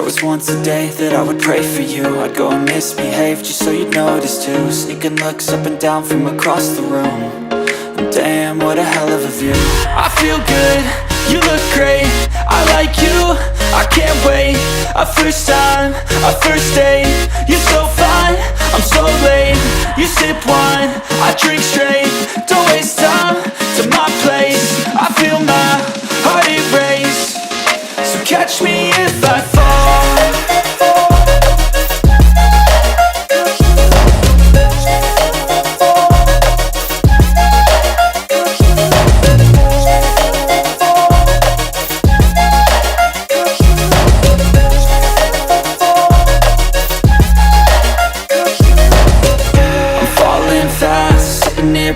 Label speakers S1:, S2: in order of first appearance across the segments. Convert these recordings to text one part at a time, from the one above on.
S1: was once a day that I would pray for you. I'd go and misbehave just so you'd notice too. Sneaking looks up and down from across the room. And damn, what a hell of a view. I feel good, you look great, I like you, I can't wait. A first time, a first date, you're so fine, I'm so late. You sip wine, I drink straight, don't waste time to my place. I feel my heart erase, so catch me if I fall.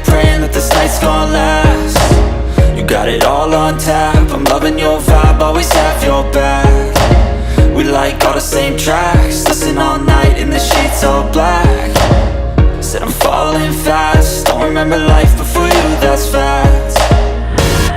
S1: Praying that this night's gonna last. You got it all on tap, I'm loving your vibe, always have your back. We like all the same tracks, listen all night in the sheets all black. Said I'm falling fast, don't remember life before you, that's facts.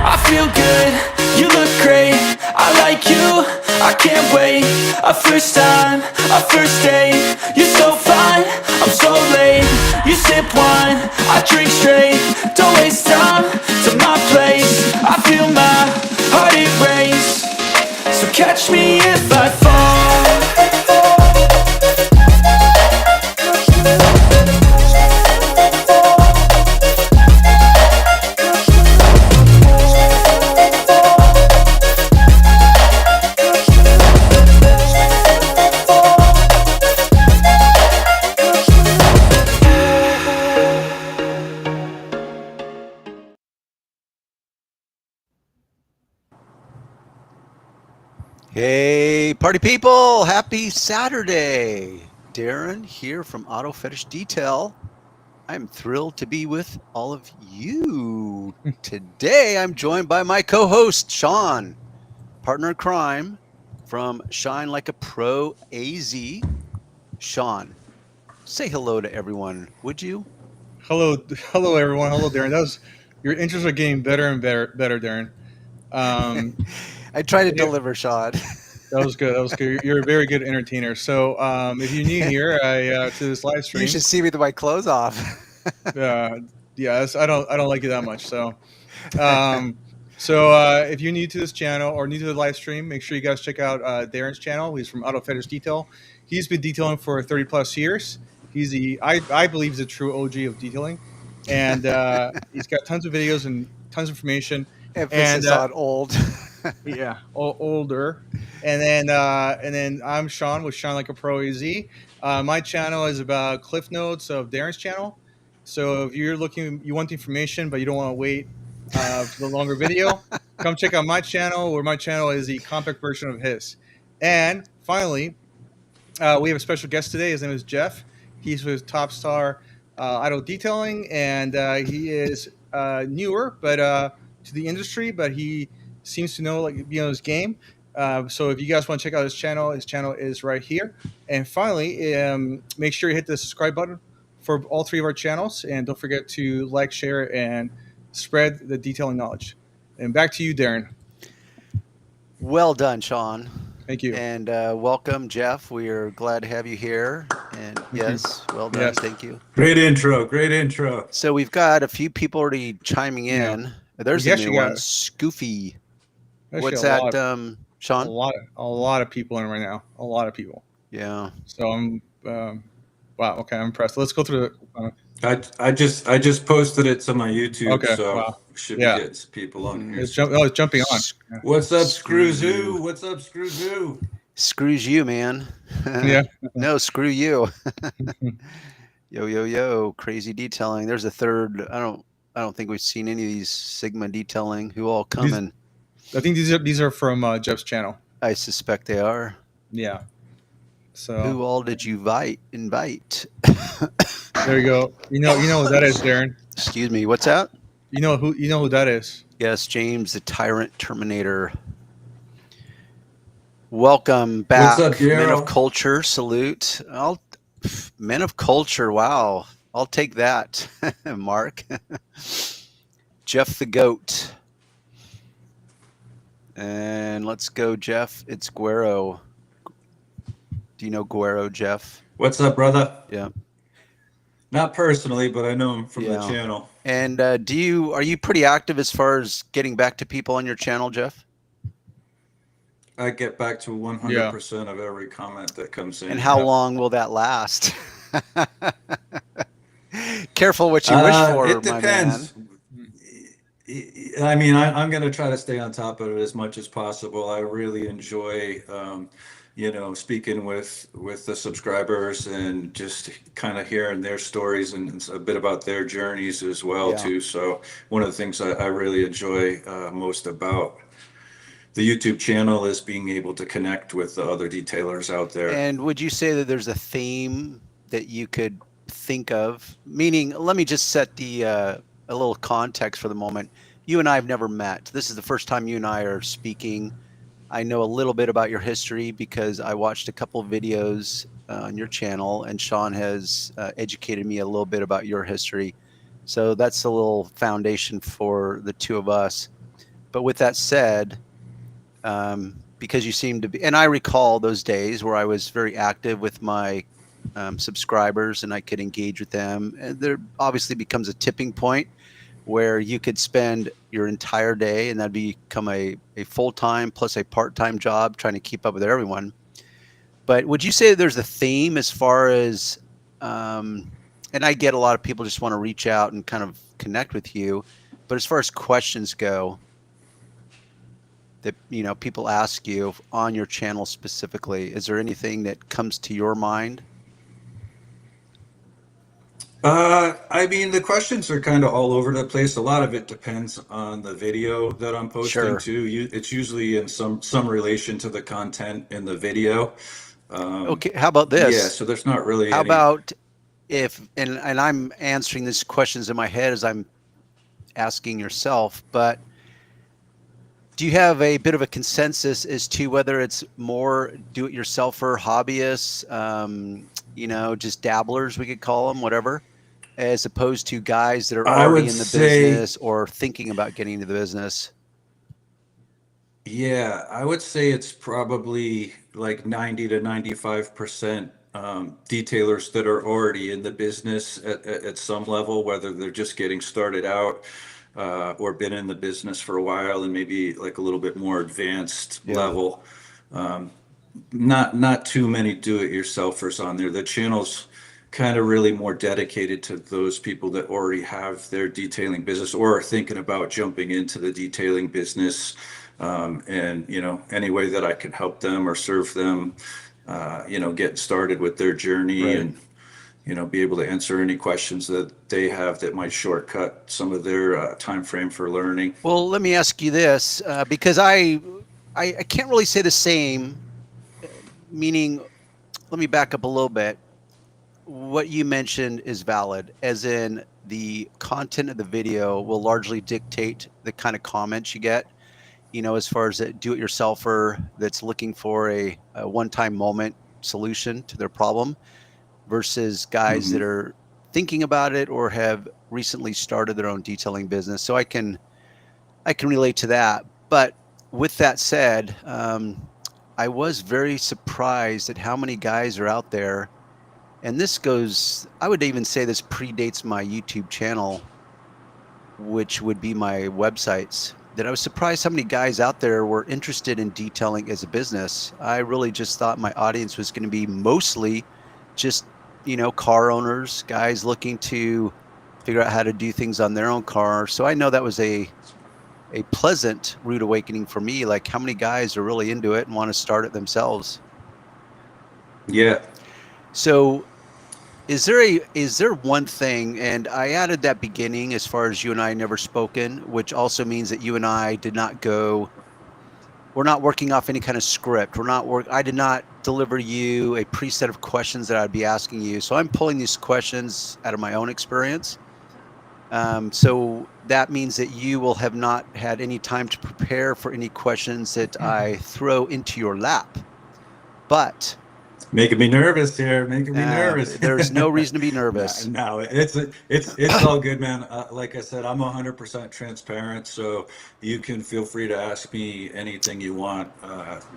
S1: I feel good, you look great, I like you, I can't wait. A first time, a first date, you're so fine, I'm so late. You sip wine, I drink straight, don't waste time to my place. I feel my heart erase, so catch me if I fall.
S2: Hey, party people! Happy Saturday! Darren here from Auto Fetish Detail. I'm thrilled to be with all of you. Today, I'm joined by my co-host, Sean, partner in crime from Shine Like a Pro AZ. Sean, say hello to everyone, would you?
S3: Hello, everyone. Hello, Darren. Your intros are getting better and better, Darren.
S2: I try to deliver, Sean.
S3: That was good. You're a very good entertainer. So, if you're new here to this live stream,
S2: You should see me with my clothes off.
S3: yeah, I don't like it that much. So, if you're new to this channel or new to the live stream, make sure you guys check out Darren's channel. He's from Auto Fetish Detail. He's been detailing for 30 plus years. He's I believe he's a true OG of detailing, and he's got tons of videos and tons of information.
S2: Emphasis on old.
S3: Yeah, older. And then I'm Sean with Shine Like a Pro AZ. My channel is about cliff notes of Darren's channel. So if you want the information, but you don't want to wait for the longer video, come check out my channel, where my channel is the compact version of his. And finally, we have a special guest today. His name is Jeff. He's with Top Star Idol Detailing, and he is newer, but to the industry, but he seems to know his game. So if you guys want to check out his channel is right here. And finally, make sure you hit the subscribe button for all three of our channels, and don't forget to like, share, and spread the detailing knowledge. And back to you, Darren.
S2: Well done, Sean.
S3: Thank you.
S2: And welcome, Jeff. We are glad to have you here. And yes, well done.
S3: Yes.
S2: Thank you.
S4: Great intro.
S2: So we've got a few people already chiming in.
S3: Yeah.
S2: There's a new one, Scoofy. What's that, Sean?
S3: A lot of people in right now. A lot of people.
S2: Yeah.
S3: So I'm wow. Okay, I'm impressed. Let's go through it.
S4: I just posted it to my YouTube,
S3: Okay,
S4: so
S3: wow.
S4: should be getting some people on here.
S3: It's jumping on. Yeah.
S4: What's up, Screw-Zoo? What's up, Screw-Zoo?
S2: Screws you, man.
S3: Yeah.
S2: No, screw you. Yo, crazy detailing. There's a third. I don't think we've seen any of these Sigma detailing. Who all coming?
S3: I think these are from Jeff's channel.
S2: I suspect they are.
S3: Yeah. So
S2: who all did you invite?
S3: There you go. You know who that is, Darren.
S2: Excuse me. What's that?
S3: You know who that is.
S2: Yes, James the Tyrant Terminator. Welcome back,
S4: What's up,
S2: Men of Culture. Salute. Men of Culture. Wow. I'll take that, Mark. Jeff the Goat. And let's go, Jeff. It's Guero. Do you know Guero Jeff?
S4: What's up, brother?
S2: Yeah.
S4: Not personally, but I know him from the
S2: Yeah.
S4: channel.
S2: And are you pretty active as far as getting back to people on your channel, Jeff?
S4: I get back to 100% of every comment that comes in.
S2: And how
S4: Yep.
S2: long will that last? Careful what you wish for,
S4: It
S2: my man.
S4: depends. I mean, I'm going to try to stay on top of it as much as possible. I really enjoy, speaking with the subscribers and just kind of hearing their stories and a bit about their journeys as well,
S2: Yeah.
S4: too. So one of the things I really enjoy most about the YouTube channel is being able to connect with the other detailers out there.
S2: And would you say that there's a theme that you could think of? Meaning, let me just set a little context for the moment. You and I have never met. This is the first time you and I are speaking. I know a little bit about your history because I watched a couple of videos on your channel, and Sean has educated me a little bit about your history. So that's a little foundation for the two of us. But with that said, because you seem to be, and I recall those days where I was very active with my subscribers and I could engage with them. And there obviously becomes a tipping point where you could spend your entire day and that'd become a full-time plus a part-time job trying to keep up with everyone. But would you say there's a theme as far as, and I get a lot of people just want to reach out and kind of connect with you, but as far as questions go, that people ask you on your channel specifically, is there anything that comes to your mind?
S4: I mean, the questions are kind of all over the place. A lot of it depends on the video that I'm posting
S2: Sure.
S4: too. It's usually in some relation to the content in the video.
S2: Okay, how about this?
S4: Yeah, so there's not really
S2: How
S4: any.
S2: about if, and I'm answering these questions in my head as I'm asking yourself, but do you have a bit of a consensus as to whether it's more do-it-yourselfer hobbyists, just dabblers, we could call them, whatever, as opposed to guys that are
S4: I
S2: already
S4: would
S2: in the
S4: say,
S2: business or thinking about getting into the business?
S4: yeah, I would say it's probably like 90 to 95% detailers that are already in the business at some level, whether they're just getting started out or been in the business for a while and maybe like a little bit more advanced
S2: Yeah.
S4: level. Not too many do-it-yourselfers on there. The channel's kind of really more dedicated to those people that already have their detailing business or are thinking about jumping into the detailing business. And any way that I can help them or serve them, get started with their journey.
S2: Right.
S4: And be able to answer any questions that they have that might shortcut some of their time frame for learning.
S2: Well, let me ask you this, because I can't really say the same, meaning, let me back up a little bit. What you mentioned is valid, as in the content of the video will largely dictate the kind of comments you get, as far as a do-it-yourselfer that's looking for a one-time moment solution to their problem versus guys that are thinking about it or have recently started their own detailing business. So I can relate to that. But with that said, I was very surprised at how many guys are out there. And this goes, I would even say this predates my YouTube channel, which would be my websites, that I was surprised how many guys out there were interested in detailing as a business. I really just thought my audience was going to be mostly just, car owners, guys looking to figure out how to do things on their own car. So I know that was a pleasant rude awakening for me. Like, how many guys are really into it and want to start it themselves?
S4: Yeah.
S2: So is there one thing, and I added that beginning as far as you and I never spoken, which also means that you and I did not go, we're not working off any kind of script. I did not deliver you a preset of questions that I'd be asking you. So I'm pulling these questions out of my own experience. So that means that you will have not had any time to prepare for any questions that I throw into your lap. But
S4: Making me nervous here. Making me nervous.
S2: There's no reason to be nervous.
S4: No, it's all good, man. Like I said, I'm 100% transparent, so you can feel free to ask me anything you want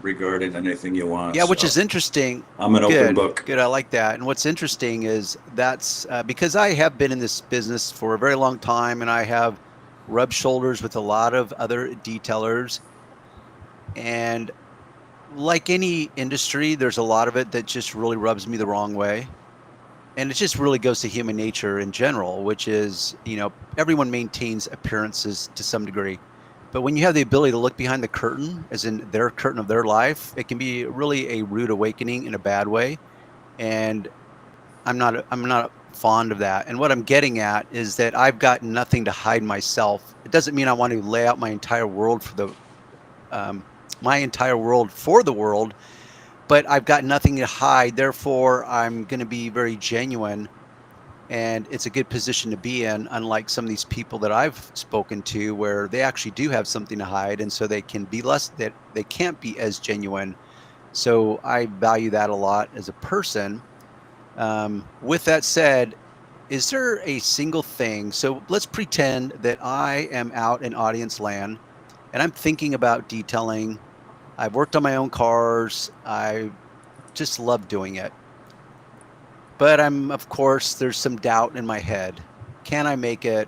S4: regarding anything you want.
S2: Yeah, which
S4: So
S2: is interesting.
S4: I'm an open book.
S2: Good. I like that. And what's interesting is that's because I have been in this business for a very long time, and I have rubbed shoulders with a lot of other detailers. And like any industry, there's a lot of it that just really rubs me the wrong way. And it just really goes to human nature in general, which is, everyone maintains appearances to some degree. But when you have the ability to look behind the curtain, as in their curtain of their life, it can be really a rude awakening in a bad way. And I'm not fond of that. And what I'm getting at is that I've got nothing to hide myself. It doesn't mean I want to lay out my entire world for the world, but I've got nothing to hide. Therefore, I'm going to be very genuine, and it's a good position to be in, unlike some of these people that I've spoken to where they actually do have something to hide, and so they can be they can't be as genuine. So I value that a lot as a person. With that said, is there a single thing? So let's pretend that I am out in audience land and I'm thinking about detailing. I've worked on my own cars. I just love doing it. But of course, there's some doubt in my head. Can I make it?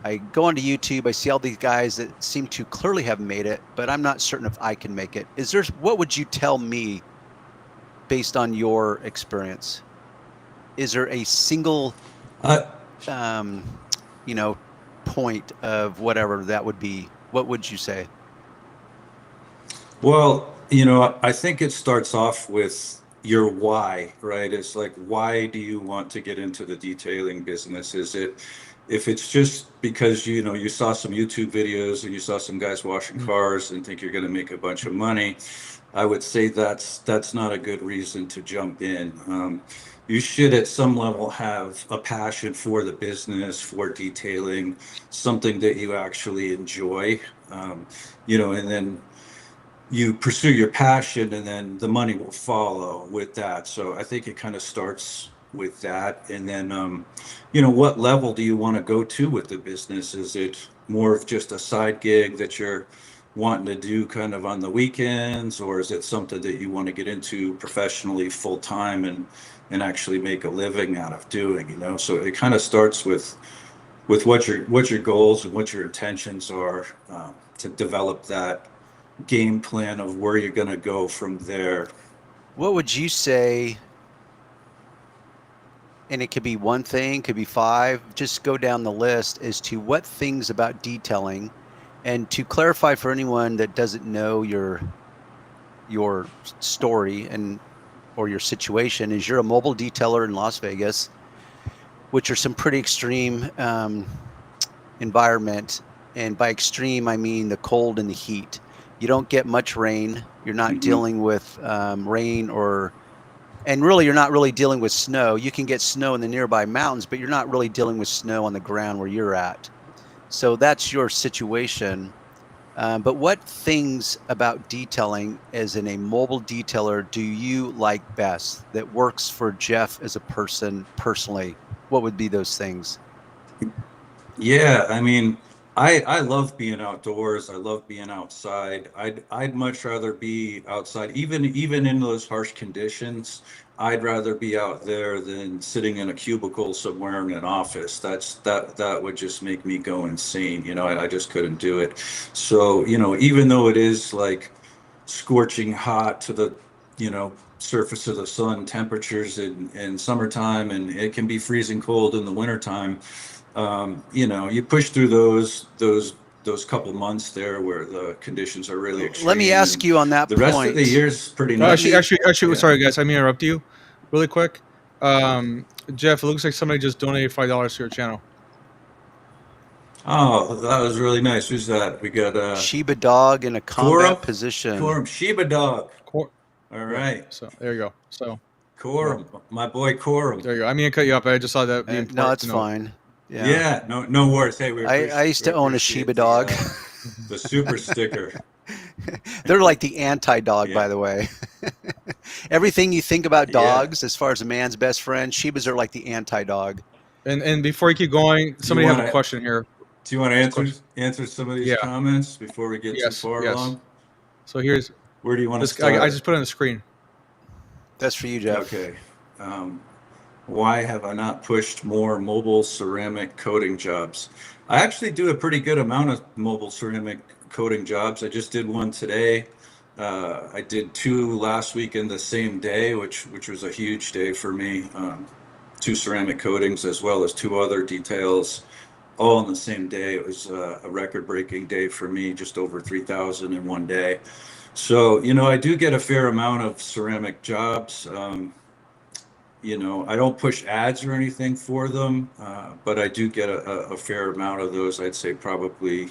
S2: I go onto YouTube. I see all these guys that seem to clearly have made it, but I'm not certain if I can make it. What would you tell me based on your experience? Is there a single, point of whatever that would be? What would you say?
S4: Well, I think it starts off with your why, right? It's like, why do you want to get into the detailing business? If it's just because, you saw some YouTube videos and you saw some guys washing cars and think you're going to make a bunch of money, I would say that's not a good reason to jump in. You should at some level have a passion for the business, for detailing, something that you actually enjoy, and then you pursue your passion and then the money will follow with that. So I think it kind of starts with that. And then, what level do you want to go to with the business? Is it more of just a side gig that you're wanting to do kind of on the weekends, or is it something that you want to get into professionally full time and actually make a living out of doing, So it kind of starts with what your goals and what your intentions are, to develop that game plan of where you're going to go from there.
S2: What would you say? And it could be one thing, could be five. Just go down the list as to what things about detailing. And to clarify for anyone that doesn't know your story or your situation, is you're a mobile detailer in Las Vegas, which are some pretty extreme environment. And by extreme, I mean the cold and the heat. You don't get much rain. You're not dealing with rain and really you're not really dealing with snow. You can get snow in the nearby mountains, but you're not really dealing with snow on the ground where you're at. So that's your situation. But what things about detailing as in a mobile detailer do you like best that works for Jeff as a person personally? What would be those things?
S4: Yeah, I mean, I love being outdoors. I love being outside. I'd much rather be outside, even in those harsh conditions. I'd rather be out there than sitting in a cubicle somewhere in an office. That would just make me go insane. I just couldn't do it. So, even though it is like scorching hot to the, surface of the sun temperatures in summertime, and it can be freezing cold in the wintertime. You push through those couple months there where the conditions are really extreme.
S2: Let me ask you on that
S4: point. The rest of the year's pretty nice.
S3: Actually,
S4: Yeah.
S3: sorry guys, let me interrupt you really quick. Jeff, it looks like somebody just donated $5 to your channel.
S4: Oh, that was really nice. Who's that? We got
S2: Sheba Dog in a combat
S4: Corum
S2: position.
S4: Corum Sheba Dog.
S3: All
S4: right.
S3: So there you go. So
S4: Corum, my boy Corum.
S3: there you go. I mean, I cut you up. I just saw that.
S2: No, it's fine.
S4: Yeah. No worries. Hey,
S2: I used to own a Sheba Dog.
S4: The super sticker.
S2: They're like the anti-dog, by the way. Everything you think about
S4: Yeah.
S2: dogs, as far as a man's best friend, Shebas are like the anti-dog.
S3: And before you keep going, somebody have a question here.
S4: Do you want to
S3: There's a
S4: answer some of these
S3: Yeah.
S4: comments before we get too
S3: Yes.
S4: far
S3: Yes.
S4: along?
S3: So here's
S4: Where do you want to
S3: this.
S4: start?
S3: I just put it on the screen.
S2: That's for you, Jeff.
S4: Okay. Why have I not pushed more mobile ceramic coating jobs? I actually do a pretty good amount of mobile ceramic coating jobs. I just did one today. I did 2 last week in the same day, which was a huge day for me. 2 ceramic coatings as well as 2 other details, all on the same day. It was a record-breaking day for me, just over 3,000 in one day. So, I do get a fair amount of ceramic jobs. I don't push ads or anything for them, but I do get a fair amount of those. I'd say probably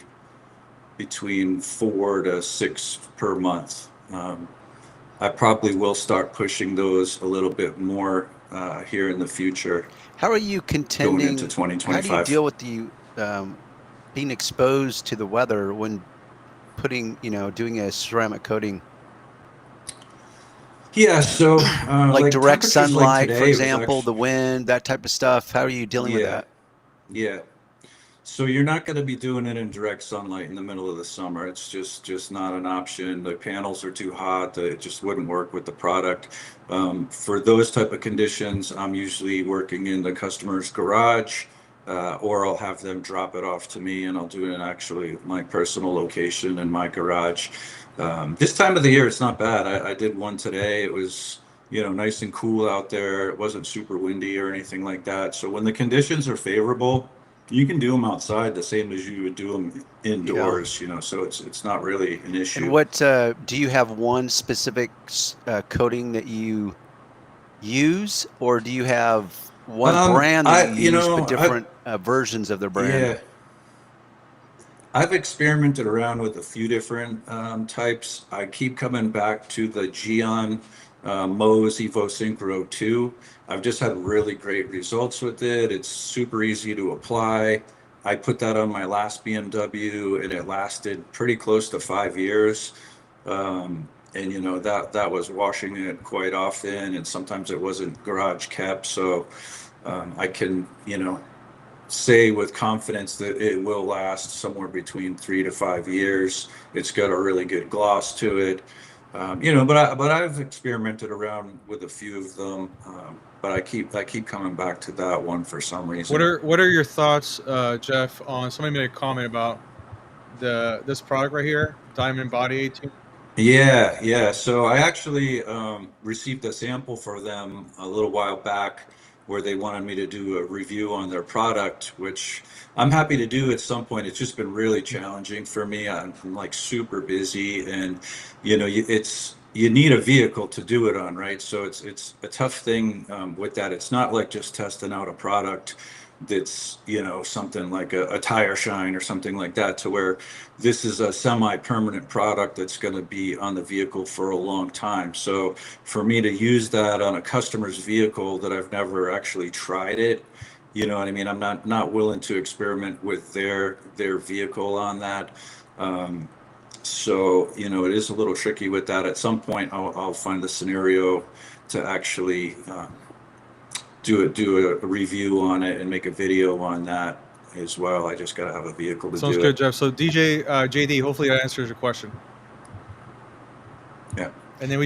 S4: between 4 to 6 per month. I probably will start pushing those a little bit more here in the future.
S2: How are you contending?
S4: Going into 2025.
S2: How do you deal with the being exposed to the weather when doing a ceramic coating?
S4: Yeah, so
S2: like direct
S4: temperatures
S2: sunlight,
S4: today
S2: for
S4: was
S2: example, the wind, that type of stuff. How are you dealing with that?
S4: Yeah. So you're not going to be doing it in direct sunlight in the middle of the summer. It's just not an option. The panels are too hot. It just wouldn't work with the product. For those type of conditions, I'm usually working in the customer's garage, or I'll have them drop it off to me, and I'll do it in actually my personal location in my garage. This time of the year, it's not bad. I did one today. It was nice and cool out there. It wasn't super windy or anything like that. So when the conditions are favorable, you can do them outside the same as you would do them indoors, so it's not really an issue.
S2: And what do you have one specific coating that you use, or do you have one brand that you use, but different versions of their brand?
S4: Yeah. I've experimented around with a few different types. I keep coming back to the Geon Mo's Evo Synchro 2. I've just had really great results with it. It's super easy to apply. I put that on my last BMW, and it lasted pretty close to 5 years. And that was washing it quite often, and sometimes it wasn't garage kept. So I can say with confidence that it will last somewhere between 3 to 5 years. It's got a really good gloss to it. But I've experimented around with a few of them, but I keep coming back to that one for some reason.
S3: What are your thoughts, Jeff? On somebody made a comment about this product right here, Diamond Body 18.
S4: Yeah. So I actually received a sample for them a little while back, where they wanted me to do a review on their product, which I'm happy to do at some point. It's just been really challenging for me. I'm like super busy, and you need a vehicle to do it on, right? So it's a tough thing with that. It's not like just testing out a product that's something like a tire shine or something like that, to where this is a semi-permanent product that's going to be on the vehicle for a long time. So for me to use that on a customer's vehicle that I've never actually tried it, you know what I mean, I'm not willing to experiment with their vehicle on that. So it is a little tricky with that. At some point I'll find the scenario to actually do a review on it and make a video on that as well. I just got to have a vehicle to do it.
S3: Sounds good, Jeff. So DJ JD, hopefully that answers your question.
S4: Yeah.
S3: And then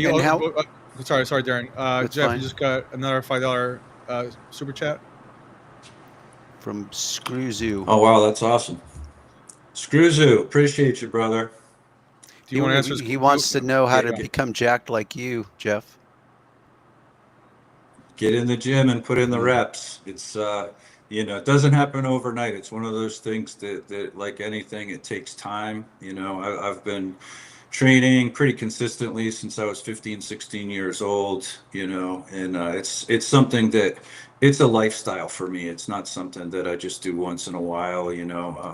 S3: sorry, Darren. Jeff, you just got another $5 super chat
S2: from Screwzoo.
S4: Oh wow, that's awesome. Screwzoo, appreciate you, brother.
S3: Do you want to answer?
S2: He wants to know how to become jacked like you, Jeff.
S4: Get in the gym and put in the reps. It's it doesn't happen overnight. It's one of those things that like anything, it takes time. I've been training pretty consistently since I was 15, 16 years old, and it's something that it's a lifestyle for me. It's not something that I just do once in a while,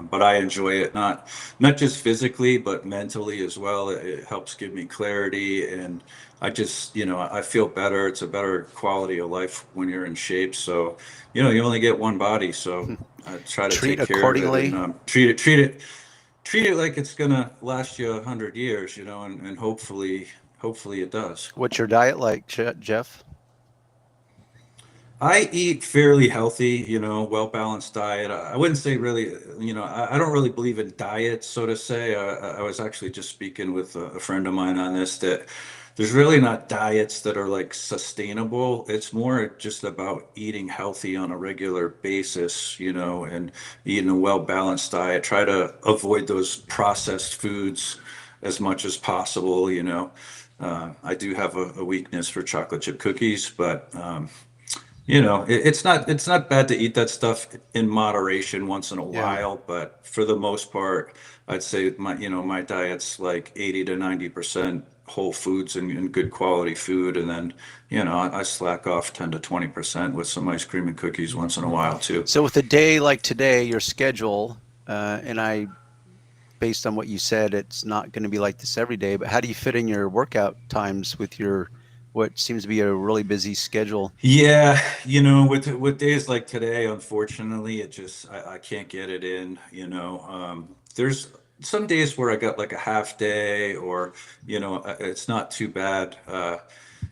S4: but I enjoy it, not just physically, but mentally as well. It helps give me clarity, and I just, I feel better. It's a better quality of life when you're in shape. So, you only get one body, so I try to take care of it and treat it like it's gonna last you 100 years, and hopefully hopefully it does.
S2: What's your diet like, Jeff?
S4: I eat fairly healthy, well-balanced diet. I wouldn't say really, I don't really believe in diets, so to say. I was actually just speaking with a friend of mine on this, that there's really not diets that are like sustainable. It's more just about eating healthy on a regular basis, and eating a well-balanced diet. Try to avoid those processed foods as much as possible, I do have a weakness for chocolate chip cookies, but it's not bad to eat that stuff in moderation once in a
S2: Yeah.
S4: while, but for the most part, I'd say my diet's like 80 to 90% whole foods and good quality food, and then I slack off 10 to 20% with some ice cream and cookies once in a while too.
S2: So with a day like today, your schedule, and based on what you said, it's not going to be like this every day, but how do you fit in your workout times with what seems to be a really busy schedule?
S4: Yeah, with days like today, unfortunately, I can't get it in, There's some days where I got like a half day, or it's not too bad.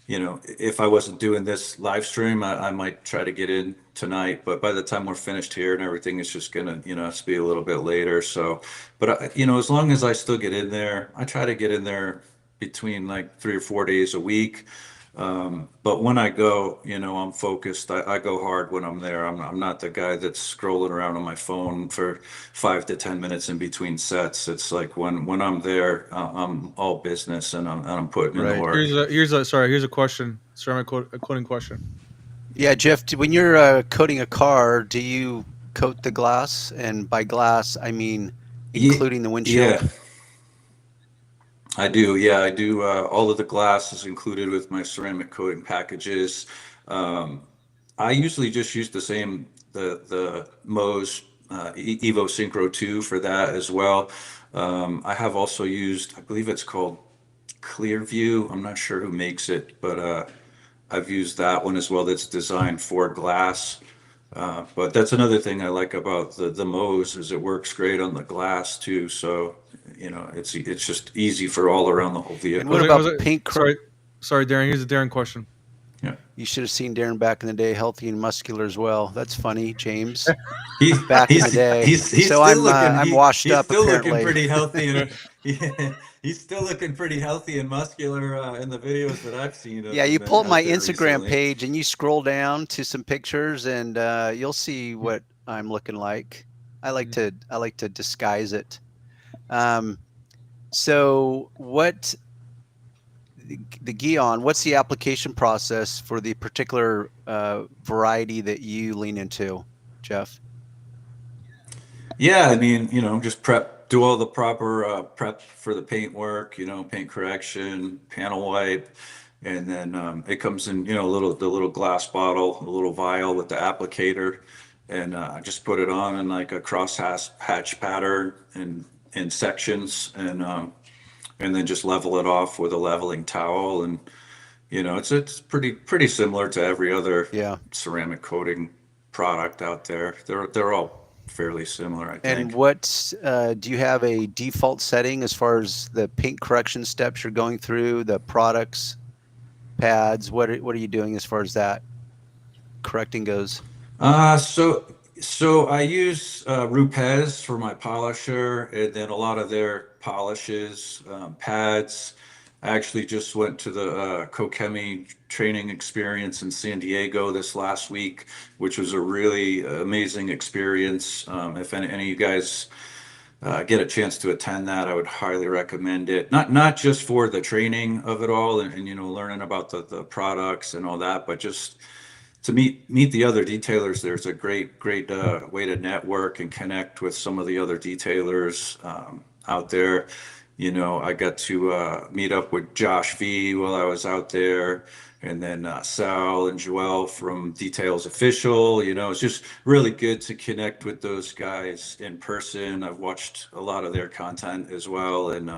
S4: If I wasn't doing this live stream, I might try to get in tonight, but by the time we're finished here and everything, it's just gonna, it's be a little bit later. So, but as long as I still get in there, I try to get in there between like 3 or 4 days a week. But when I go, I'm focused. I go hard when I'm there. I'm not the guy that's scrolling around on my phone for 5 to 10 minutes in between sets. It's like when I'm there, I'm all business, and I'm putting in the
S2: Right.
S4: work.
S3: Here's a question. A quoting question.
S2: Yeah, Jeff, when you're coating a car, do you coat the glass? And by glass, I mean
S4: Ye-
S2: including the windshield.
S4: Yeah, I do. Yeah, I do. All of the glass is included with my ceramic coating packages. Um, I usually just use the Moe's Evo Synchro 2 for that as well. I have also used, I believe it's called Clearview. I'm not sure who makes it, but I've used that one as well. That's designed for glass. But that's another thing I like about the Moe's, is it works great on the glass too. So, it's just easy for all around the whole
S2: And
S3: I
S2: what
S3: was,
S4: vehicle.
S3: I
S2: about
S3: was,
S2: paint?
S3: sorry, Darren. Here's a Darren question.
S4: Yeah.
S2: You should have seen Darren back in the day, healthy and muscular as well. That's funny, James.
S4: He's
S2: Back in
S4: he's
S2: the day.
S4: he's
S2: So
S4: still
S2: I'm
S4: looking
S2: I'm washed
S4: he's
S2: up
S4: still looking
S2: apparently.
S4: pretty healthy, and he's still looking pretty healthy and muscular in the videos that I've seen of
S2: Yeah, you
S4: him
S2: pull up
S4: out
S2: my
S4: there
S2: Instagram
S4: recently.
S2: page and you scroll down to some pictures, and you'll see what I'm looking like. I like to disguise it. Um, so what the Gion? What's the application process for the particular variety that you lean into, Jeff?
S4: Yeah, I mean, just do all the proper prep for the paint work, paint correction, panel wipe, and then it comes in, the little glass bottle, a little vial with the applicator, and I just put it on in like a hatch pattern in sections, and then just level it off with a leveling towel, and it's pretty similar to every other
S2: Yeah.
S4: ceramic coating product out there. They're all fairly similar, I
S2: And
S4: think.
S2: what do you have a default setting as far as the paint correction steps you're going through, the products, pads? What are you doing as far as that correcting goes?
S4: So I use Rupes for my polisher, and then a lot of their polishes, pads. I actually just went to the Kokemi training experience in San Diego this last week, which was a really amazing experience. If any of you guys get a chance to attend that, I would highly recommend it. Not just for the training of it all, and learning about the products and all that, but just to meet the other detailers. There's a great way to network and connect with some of the other detailers out there. I got to meet up with Josh V while I was out there, and then Sal and Joel from Details Official. It's just really good to connect with those guys in person. I've watched a lot of their content as well, and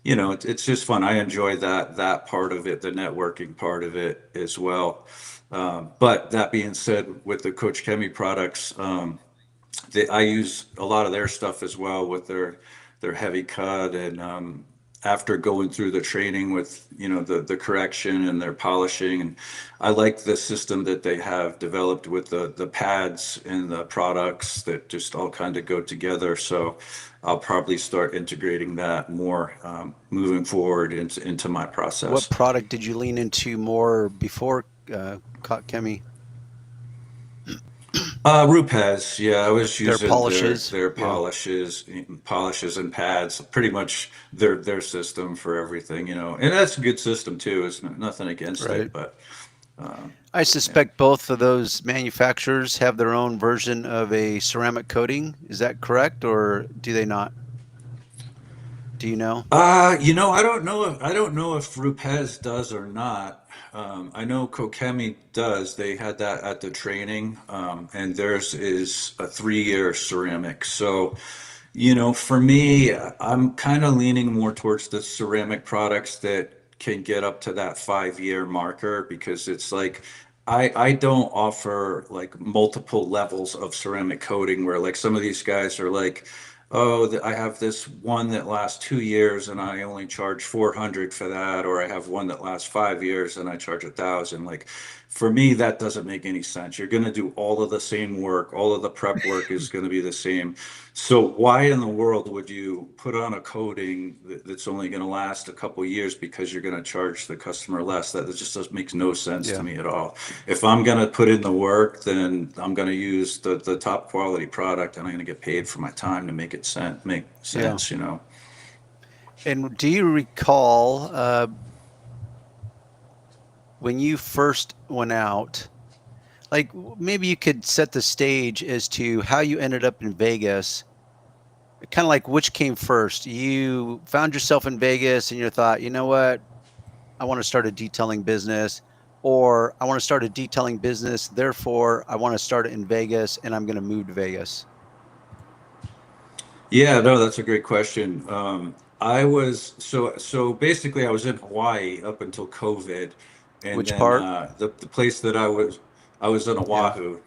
S4: it's just fun. I enjoy that part of it, the networking part of it as well. But that being said, with the Coach Chemi products, I use a lot of their stuff as well with their heavy cut, and after going through the training with, the correction and their polishing. And I like the system that they have developed with the pads and the products that just all kind of go together. So I'll probably start integrating that more moving forward into my process.
S2: What product did you lean into more before Chemi?
S4: Rupes, yeah, I was
S2: Their
S4: using
S2: polishes?
S4: their
S2: Yeah.
S4: polishes and pads, pretty much their system for everything, and that's a good system too. It's nothing against
S2: Right.
S4: it, but
S2: I
S4: yeah.
S2: suspect both of those manufacturers have their own version of a ceramic coating. Is that correct, or do they not? Do you know?
S4: I don't know if Rupes does or not. I know Kokemi does. They had that at the training, and theirs is a 3-year ceramic. So, for me, I'm kind of leaning more towards the ceramic products that can get up to that 5-year marker because it's like I don't offer like multiple levels of ceramic coating where like some of these guys are like, oh, I have this one that lasts 2 years and I only charge 400 for that, or I have one that lasts 5 years and I charge 1,000. Like for me, that doesn't make any sense. You're going to do all of the same work, all of the prep work is going to be the same. So why in the world would you put on a coating that's only going to last a couple years because you're going to charge the customer less? That just makes no sense to
S2: Yeah.
S4: me at all. If I'm going to put in the work, then I'm going to use the top quality product and I'm going to get paid for my time to make make
S2: Yeah.
S4: sense.
S2: And do you recall when you first went out? Like maybe you could set the stage as to how you ended up in Vegas. Kind of like which came first. You found yourself in Vegas and you thought, you know what? I want to start a detailing business, or I want to start a detailing business. Therefore, I want to start it in Vegas and I'm going to move to Vegas.
S4: Yeah, no, that's a great question. I was so basically I was in Hawaii up until COVID, and
S2: Which
S4: then
S2: part?
S4: the place that I was in
S2: Yeah.
S4: Oahu,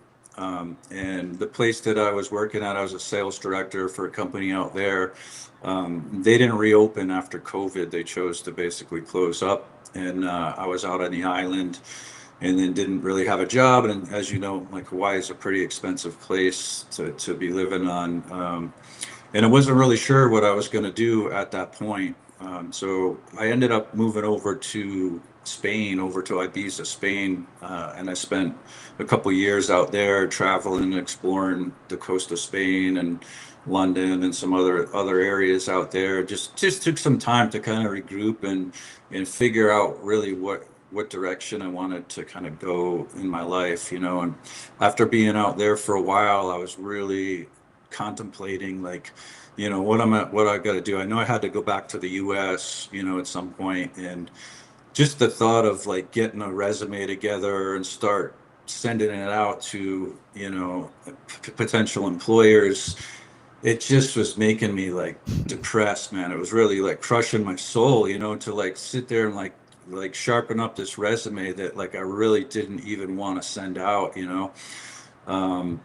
S4: and the place that I was working at, I was a sales director for a company out there. They didn't reopen after COVID. They chose to basically close up, and I was out on the island, and then didn't really have a job. And as you know, like Hawaii is a pretty expensive place to be living on. And I wasn't really sure what I was going to do at that point. So I ended up moving over to Spain, over to Ibiza, Spain, and I spent a couple years out there traveling and exploring the coast of Spain and London and some other areas out there. Just took some time to kind of regroup and figure out really what direction I wanted to kind of go in my life. And after being out there for a while, I was really contemplating like, what I got to do. I know I had to go back to the US, at some point, and just the thought of like getting a resume together and start sending it out to, potential employers, it just was making me like depressed, man. It was really like crushing my soul, to like sit there and like sharpen up this resume that like I really didn't even want to send out. Um,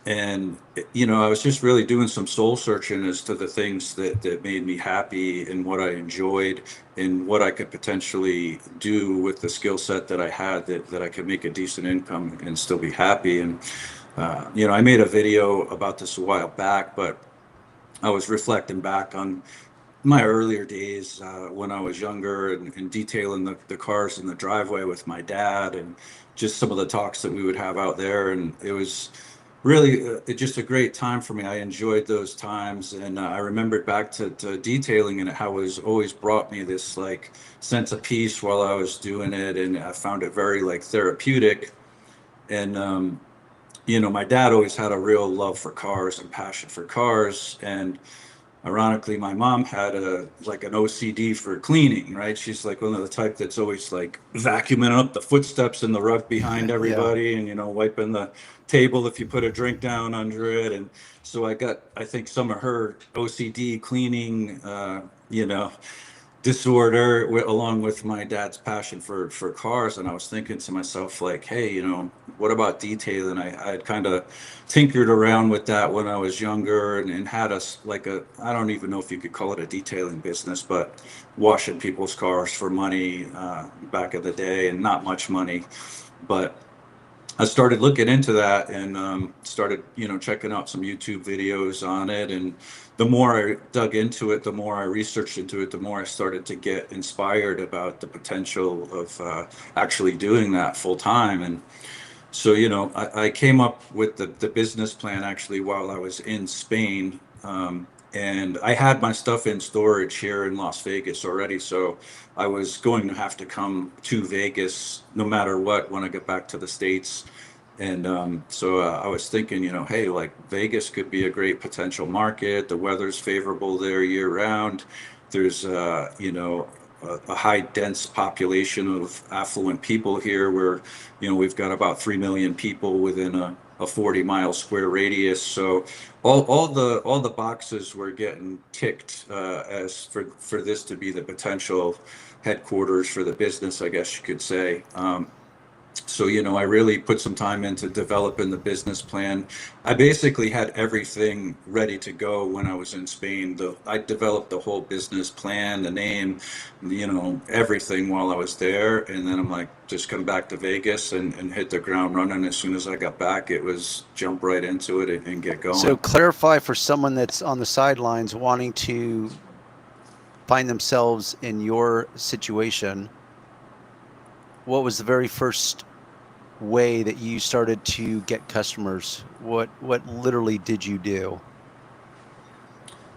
S4: and I was just really doing some soul searching as to the things that made me happy and what I enjoyed and what I could potentially do with the skill set that I had that I could make a decent income and still be happy. And I made a video about this a while back, but I was reflecting back on my earlier days when I was younger and detailing the cars in the driveway with my dad and just some of the talks that we would have out there. And it was really just a great time for me. I enjoyed those times. And I remembered back to detailing and how it was always brought me this like sense of peace while I was doing it. And I found it very like therapeutic. And, my dad always had a real love for cars and passion for cars. And ironically, my mom had an OCD for cleaning, right? She's like one of the type that's always like vacuuming up the footsteps and the rug behind
S2: Yeah.
S4: everybody and, wiping the table if you put a drink down under it. And so I think some of her OCD cleaning, disorder along with my dad's passion for cars, and I was thinking to myself like, hey, you know, what about detailing? I had kind of tinkered around with that when I was younger, and had us like a, I don't even know if you could call it a detailing business, but washing people's cars for money back in the day, and not much money. But I started looking into that, and started, you know, checking out some YouTube videos on it. And the more I dug into it, the more I researched into it, the more I started to get inspired about the potential of actually doing that full time. And so, you know, I came up with the business plan actually while I was in Spain. And I had my stuff in storage here in Las Vegas already. So I was going to have to come to Vegas no matter what when I get back to the States. And so I was thinking, you know, hey, like Vegas could be a great potential market. The weather's favorable there year round. There's, you know, a high dense population of affluent people here where, you know, we've got about 3 million people within a 40-mile square radius. So all the boxes were getting ticked as for this to be the potential headquarters for the business, I guess you could say. So, you know, I really put some time into developing the business plan. I basically had everything ready to go when I was in Spain. I developed the whole business plan, the name, you know, everything while I was there. And then I'm like, just come back to Vegas and hit the ground running. As soon as I got back, it was jump right into it and get going.
S2: So clarify for someone that's on the sidelines wanting to find themselves in your situation, what was the very first way that you started to get customers? What literally did you do?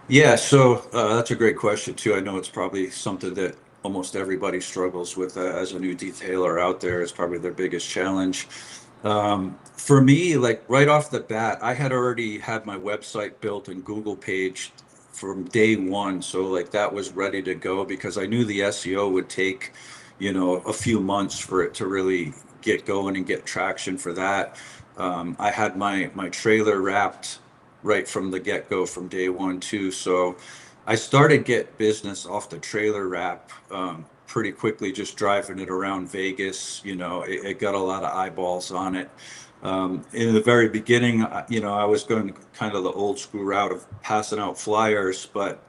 S4: Yeah, so that's a great question too. I know it's probably something that almost everybody struggles with as a new detailer out there. It's probably their biggest challenge. For me, like right off the bat, I had already had my website built and Google page from day one. So like that was ready to go because I knew the SEO would take, you know, a few months for it to really get going and get traction for that. I had my trailer wrapped right from the get-go from day one too. So I started get business off the trailer wrap pretty quickly, just driving it around Vegas. You know, it got a lot of eyeballs on it. In the very beginning, you know, I was going kind of the old school route of passing out flyers, but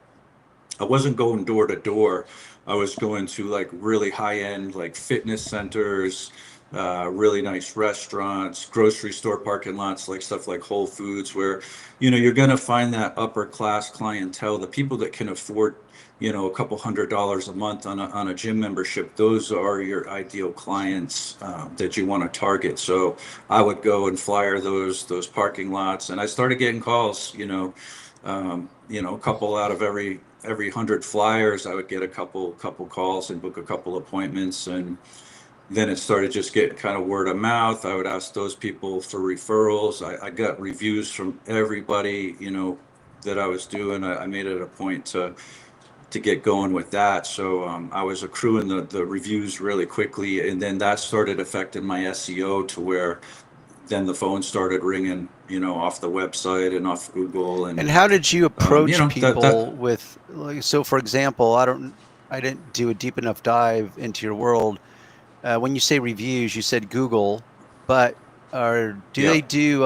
S4: I wasn't going door to door. I was going to like really high end, like fitness centers, really nice restaurants, grocery store parking lots, like stuff like Whole Foods, where, you know, you're going to find that upper class clientele, the people that can afford, you know, a couple $100s a month on a gym membership. Those are your ideal clients that you want to target. So I would go and flyer those parking lots, and I started getting calls, you know, a couple out of every 100 flyers, I would get a couple calls and book a couple appointments. And then it started just getting kind of word of mouth. I would ask those people for referrals. I got reviews from everybody, you know, that I was doing. I made it a point to get going with that. So I was accruing the reviews really quickly, and then that started affecting my SEO to where then the phone started ringing, you know, off the website and off Google.
S2: And how did you
S4: You
S2: approach
S4: know,
S2: people with, like, so for example, I didn't do a deep enough dive into your world. When you say reviews, you said Google, but do they do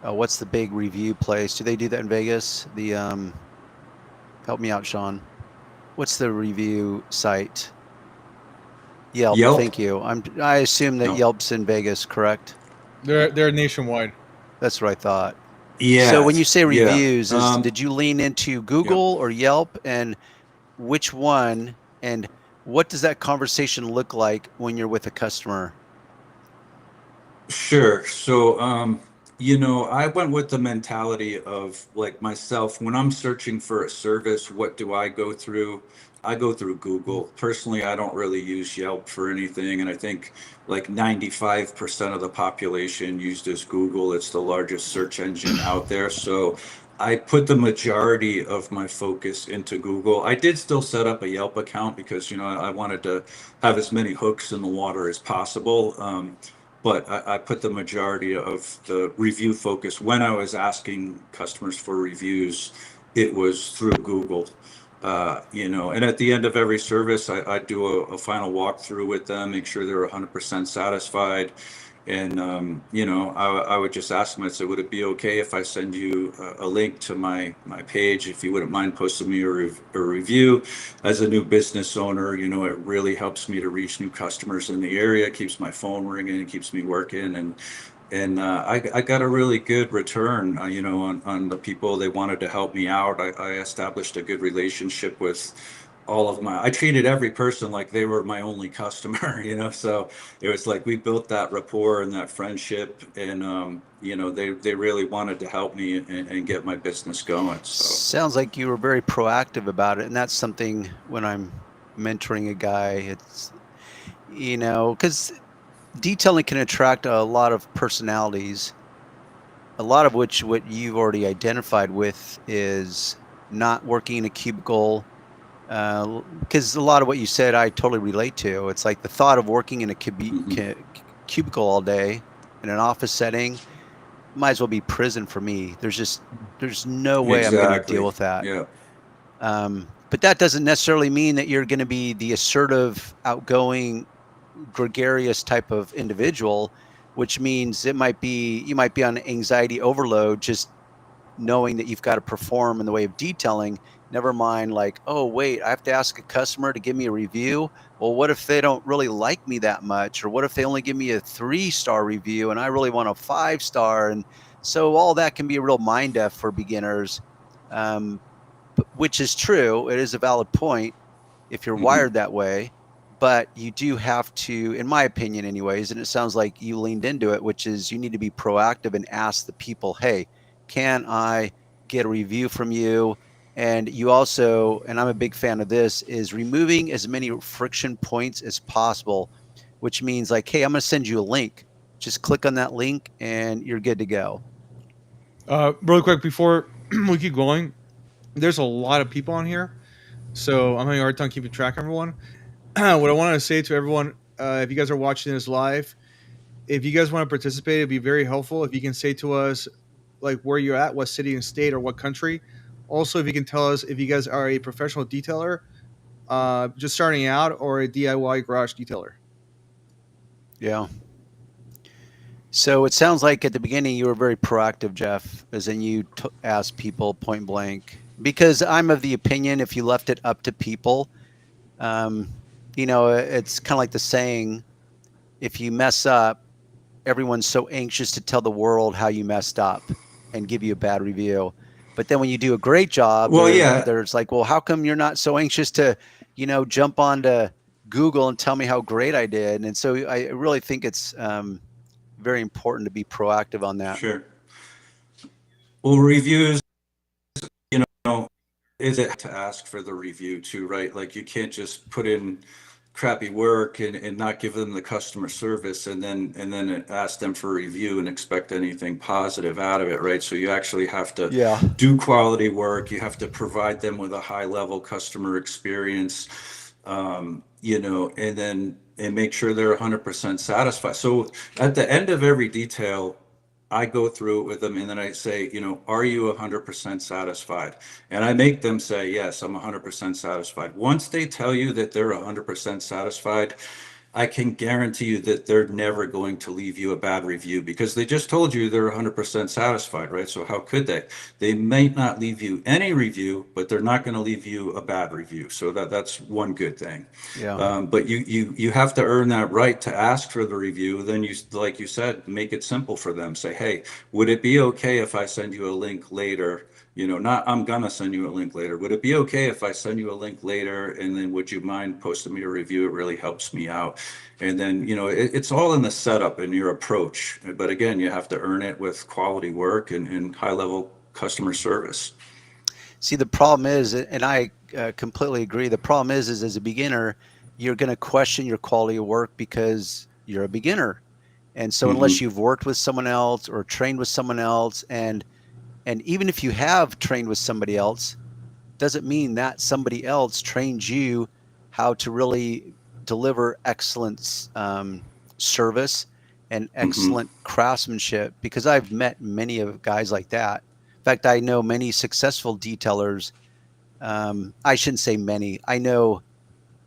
S2: what's the big review place? Do they do that in Vegas? The help me out, Sean. What's the review site? Yelp. Thank you. I assume that
S4: No.
S2: Yelp's in Vegas, correct?
S3: They're nationwide.
S2: That's what I thought.
S4: Yeah.
S2: So when you say
S4: Yeah.
S2: reviews, did you lean into Google or Yelp, and which one, and what does that conversation look like when you're with a customer?
S4: Sure. So, you know, I went with the mentality of like myself, when I'm searching for a service, what do I go through? I go through Google. Personally, I don't really use Yelp for anything. And I think like 95% of the population uses Google. It's the largest search engine out there. So I put the majority of my focus into Google. I did still set up a Yelp account because, you know, I wanted to have as many hooks in the water as possible. But I put the majority of the review focus when I was asking customers for reviews, it was through Google. And at the end of every service, I do a final walkthrough with them, make sure they're 100% satisfied. And, I would just ask them, I said, would it be okay if I send you a link to my page, if you wouldn't mind posting me a review? As a new business owner, it really helps me to reach new customers in the area, keeps my phone ringing, it keeps me working. And I got a really good return, on the people. They wanted to help me out. I established a good relationship with I treated every person like they were my only customer, so it was like we built that rapport and that friendship, and, they really wanted to help me and get my business going. So,
S2: Sounds like you were very proactive about it. And that's something when I'm mentoring a guy, it's, because detailing can attract a lot of personalities, a lot of which what you've already identified with is not working in a cubicle. Because a lot of what you said, I totally relate to. It's like the thought of working in a cubicle all day in an office setting might as well be prison for me. There's no way I'm going to deal
S4: exactly.
S2: with that.
S4: Yeah.
S2: But that doesn't necessarily mean that you're going to be the assertive, outgoing, gregarious type of individual, which means you might be on anxiety overload, just knowing that you've got to perform in the way of detailing. Never mind, like, oh, wait, I have to ask a customer to give me a review. Well, what if they don't really like me that much? Or what if they only give me a 3-star review and I really want a 5-star? And so all that can be a real mind F for beginners, which is true. It is a valid point if you're wired that way. But you do have to, in my opinion anyways, and it sounds like you leaned into it, which is you need to be proactive and ask the people, hey, can I get a review from you? And you also, and I'm a big fan of this, is removing as many friction points as possible, which means like, hey, I'm going to send you a link. Just click on that link and you're good to go.
S3: Really quick before we keep going, there's a lot of people on here, so I'm having a hard time keeping track of everyone. What I wanted to say to everyone, if you guys are watching this live, if you guys want to participate, it'd be very helpful if you can say to us like where you're at, what city and state or what country. Also, if you can tell us if you guys are a professional detailer, just starting out, or a DIY garage detailer.
S2: Yeah. So it sounds like at the beginning you were very proactive, Jeff, as in you asked people point blank. Because I'm of the opinion if you left it up to people, it's kind of like the saying, if you mess up, everyone's so anxious to tell the world how you messed up and give you a bad review. But then when you do a great job,
S4: Well, yeah.
S2: there's like, well, how come you're not so anxious to, jump onto Google and tell me how great I did? And so I really think it's very important to be proactive on that.
S4: Sure. Well, reviews, is it to ask for the review too, right? Like you can't just put in crappy work and not give them the customer service and then ask them for a review and expect anything positive out of it, right? So you actually have to do quality work. You have to provide them with a high level customer experience, and make sure they're 100% satisfied. So at the end of every detail, I go through it with them and then I say, are you 100% satisfied? And I make them say, yes, I'm 100% satisfied. Once they tell you that they're 100% satisfied, I can guarantee you that they're never going to leave you a bad review because they just told you they're 100% satisfied, right? So how could they? They might not leave you any review, but they're not going to leave you a bad review. So that's one good thing.
S2: Yeah.
S4: But you have to earn that right to ask for the review. Then you, like you said, make it simple for them. Say, hey, would it be okay if I send you a link later? Not I'm gonna send you a link later. Would it be okay if I send you a link later? And then would you mind posting me a review? It really helps me out. And then, it's all in the setup and your approach. But again, you have to earn it with quality work and high level customer service.
S2: See, the problem is, and I completely agree, the problem is as a beginner, you're going to question your quality of work because you're a beginner. And so unless you've worked with someone else or trained with someone else, and even if you have trained with somebody else, doesn't mean that somebody else trained you how to really deliver excellent service and excellent craftsmanship, because I've met many of guys like that. In fact, I know many successful detailers I shouldn't say many. I know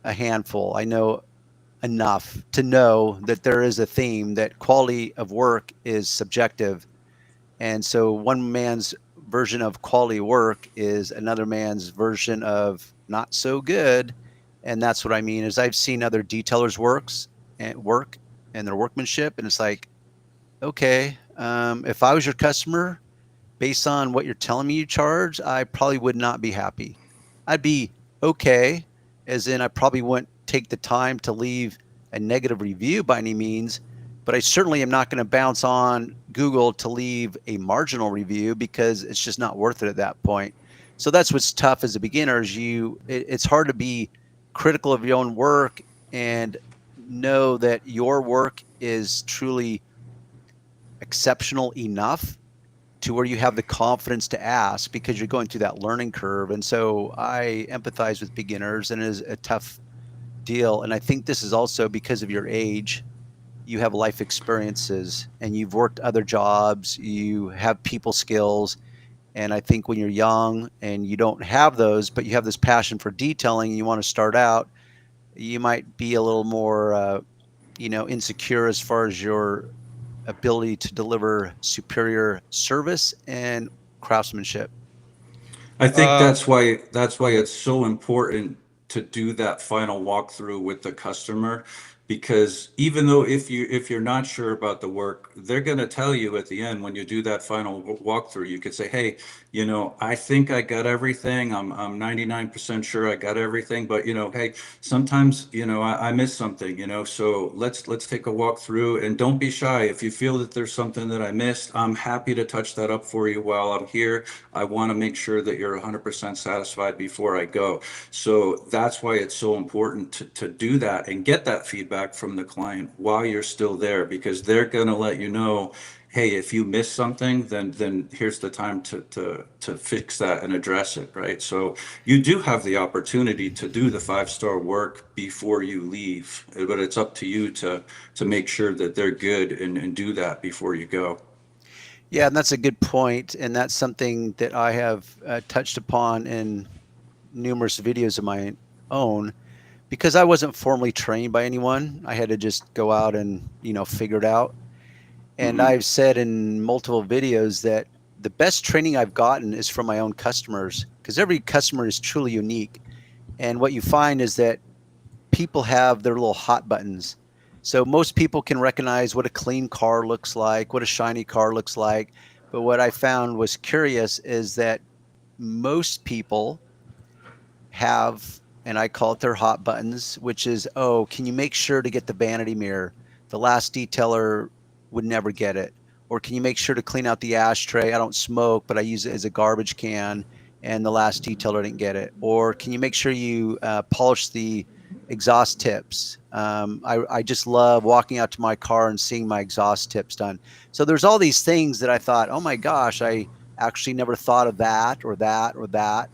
S2: a handful. I know enough to know that there is a theme that quality of work is subjective. And so one man's version of quality work is another man's version of not so good. And that's what I mean is I've seen other detailers work and their workmanship. And it's like, okay, if I was your customer, based on what you're telling me you charge, I probably would not be happy. I'd be okay, as in I probably wouldn't take the time to leave a negative review by any means, but I certainly am not going to bounce on Google to leave a marginal review because it's just not worth it at that point. So that's what's tough as a beginner is it's hard to be critical of your own work and know that your work is truly exceptional enough to where you have the confidence to ask because you're going through that learning curve. And so I empathize with beginners, and it is a tough deal. And I think this is also because of your age. You have life experiences and you've worked other jobs, you have people skills. And I think when you're young and you don't have those, but you have this passion for detailing and you want to start out, you might be a little more, insecure as far as your ability to deliver superior service and craftsmanship.
S4: I think
S3: Uh,
S4: that's why it's so important to do that final walkthrough with the customer, because even though if you're not sure about the work, they're going to tell you at the end when you do that final walkthrough. You could say, "Hey, I think I got everything. I'm 99% sure I got everything, but hey, sometimes I miss something. So let's take a walk through, and don't be shy. If you feel that there's something that I missed, I'm happy to touch that up for you while I'm here. I want to make sure that you're 100% satisfied before I go." So that's why it's so important to do that and get that feedback from the client while you're still there, because they're going to let you know, hey, if you miss something, then here's the time to fix that and address it, right? So you do have the opportunity to do the 5-star work before you leave, but it's up to you to make sure that they're good and do that before you go.
S2: Yeah, and that's a good point, and that's something that I have touched upon in numerous videos of my own because I wasn't formally trained by anyone. I had to just go out and figure it out. And
S4: Hmm.
S2: I've said in multiple videos that the best training I've gotten is from my own customers because every customer is truly unique. And what you find is that people have their little hot buttons. So most people can recognize what a clean car looks like, what a shiny car looks like. But what I found was curious is that most people have, and I call it their hot buttons, which is, oh, can you make sure to get the vanity mirror? The last detailer would never get it. Or can you make sure to clean out the ashtray? I don't smoke, but I use it as a garbage can, and the last detailer didn't get it. Or can you make sure you polish the exhaust tips? I just love walking out to my car and seeing my exhaust tips done. So there's all these things that I thought, oh my gosh, I actually never thought of that or that or that.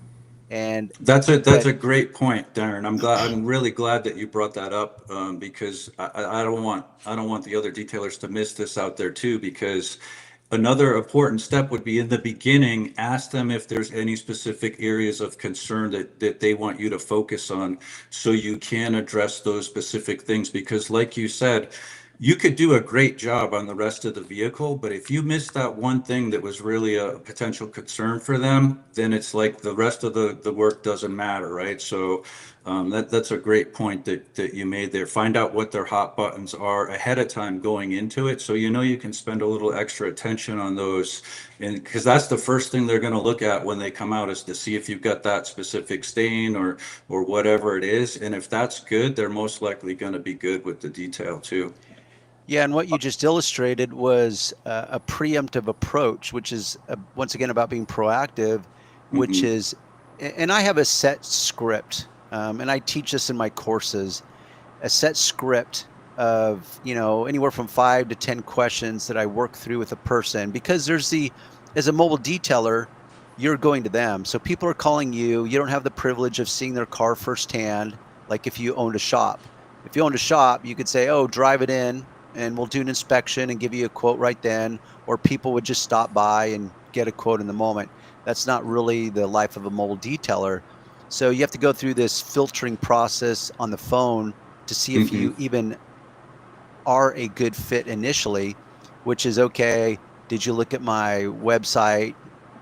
S2: And
S4: That's
S2: but
S4: a great point, Darren. I'm really glad that you brought that up, because I don't want the other detailers to miss this out there too. Because another important step would be in the beginning, ask them if there's any specific areas of concern that they want you to focus on, so you can address those specific things. Because, like you said, you could do a great job on the rest of the vehicle, but if you miss that one thing that was really a potential concern for them, then it's like the rest of the work doesn't matter, right? So that's a great point that you made there. Find out what their hot buttons are ahead of time going into it, so you can spend a little extra attention on those. And because that's the first thing they're going to look at when they come out, is to see if you've got that specific stain or whatever it is. And if that's good, they're most likely going to be good with the detail too.
S2: yeah, and what you just illustrated was a preemptive approach, which is once again about being proactive, which
S4: Hmm.
S2: is, and I have a set script, and I teach this in my courses, a set script of anywhere from 5 to 10 questions that I work through with a person because as a mobile detailer, you're going to them, so people are calling you. You don't have the privilege of seeing their car firsthand, like if you owned a shop. If you owned a shop, you could say, oh, drive it in and we'll do an inspection and give you a quote right then, or people would just stop by and get a quote in the moment. That's not really the life of a mobile detailer. So you have to go through this filtering process on the phone to see if you even are a good fit initially, which is, okay, did you look at my website?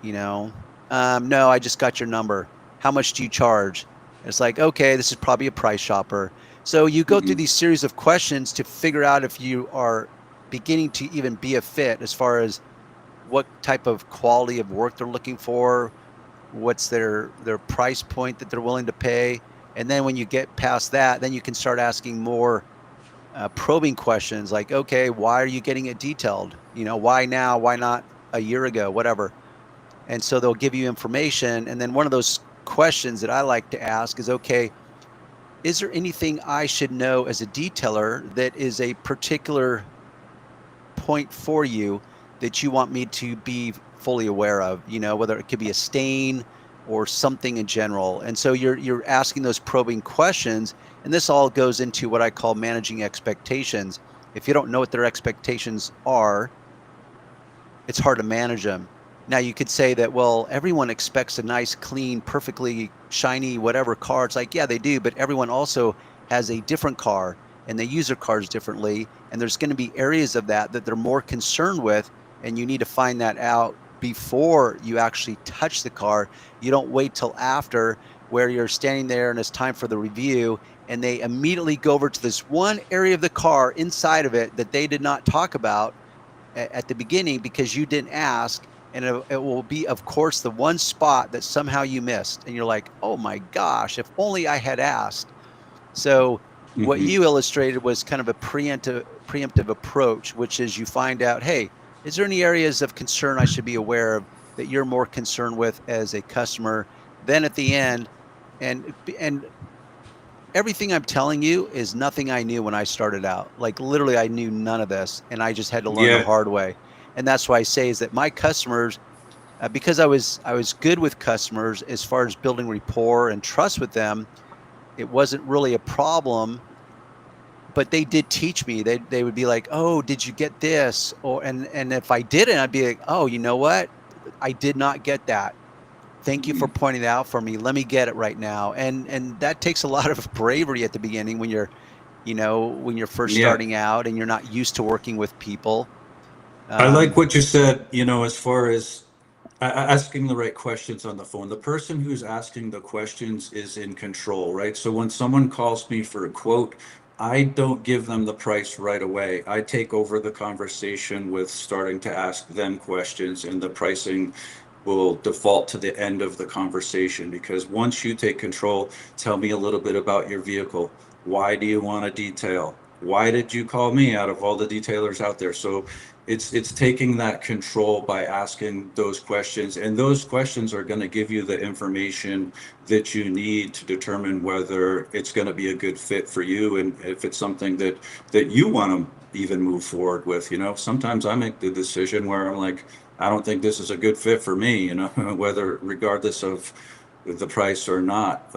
S2: You know, no, I just got your number. How much do you charge? And it's like, okay, this is probably a price shopper. So you go through these series of questions to figure out if you are beginning to even be a fit as far as what type of quality of work they're looking for, what's their price point that they're willing to pay. And then when you get past that, then you can start asking more probing questions like, okay, why are you getting it detailed? You know, why now? Why not a year ago? Whatever. And so they'll give you information. And then one of those questions that I like to ask is, okay, is there anything I should know as a detailer that is a particular point for you that you want me to be fully aware of? You know, whether it could be a stain or something in general. And so you're asking those probing questions, and this all goes into what I call managing expectations. If you don't know what their expectations are, it's hard to manage them. Now you could say that, well, everyone expects a nice, clean, perfectly shiny, whatever car. It's like, yeah, they do, but everyone also has a different car and they use their cars differently. And there's going to be areas of that they're more concerned with. And you need to find that out before you actually touch the car. You don't wait till after, where you're standing there and it's time for the review and they immediately go over to this one area of the car inside of it that they did not talk about at the beginning because you didn't ask. And it will be, of course, the one spot that somehow you missed. And you're like, oh my gosh, if only I had asked. So what you illustrated was kind of a preemptive approach, which is you find out, hey, is there any areas of concern I should be aware of that you're more concerned with as a customer? Then at the end, and everything I'm telling you is nothing I knew when I started out. Like literally, I knew none of this, and I just had to learn the hard way. And that's why I say is that my customers, because I was good with customers as far as building rapport and trust with them, it wasn't really a problem. But they did teach me. They would be like, "Oh, did you get this?" Or and if I didn't, I'd be like, "Oh, you know what? I did not get that. Thank you for pointing it out for me. Let me get it right now." And that takes a lot of bravery at the beginning when you're, when you're first starting out and you're not used to working with people.
S4: I like what you said, as far as asking the right questions on the phone. The person who's asking the questions is in control, right? So when someone calls me for a quote, I don't give them the price right away. I take over the conversation with starting to ask them questions, and the pricing will default to the end of the conversation. Because once you take control, tell me a little bit about your vehicle. Why do you want a detail? Why did you call me out of all the detailers out there? So it's taking that control by asking those questions, and those questions are going to give you the information that you need to determine whether it's going to be a good fit for you, and if it's something that you want to even move forward with. Sometimes I make the decision where I'm like, I don't think this is a good fit for me, whether regardless of the price or not.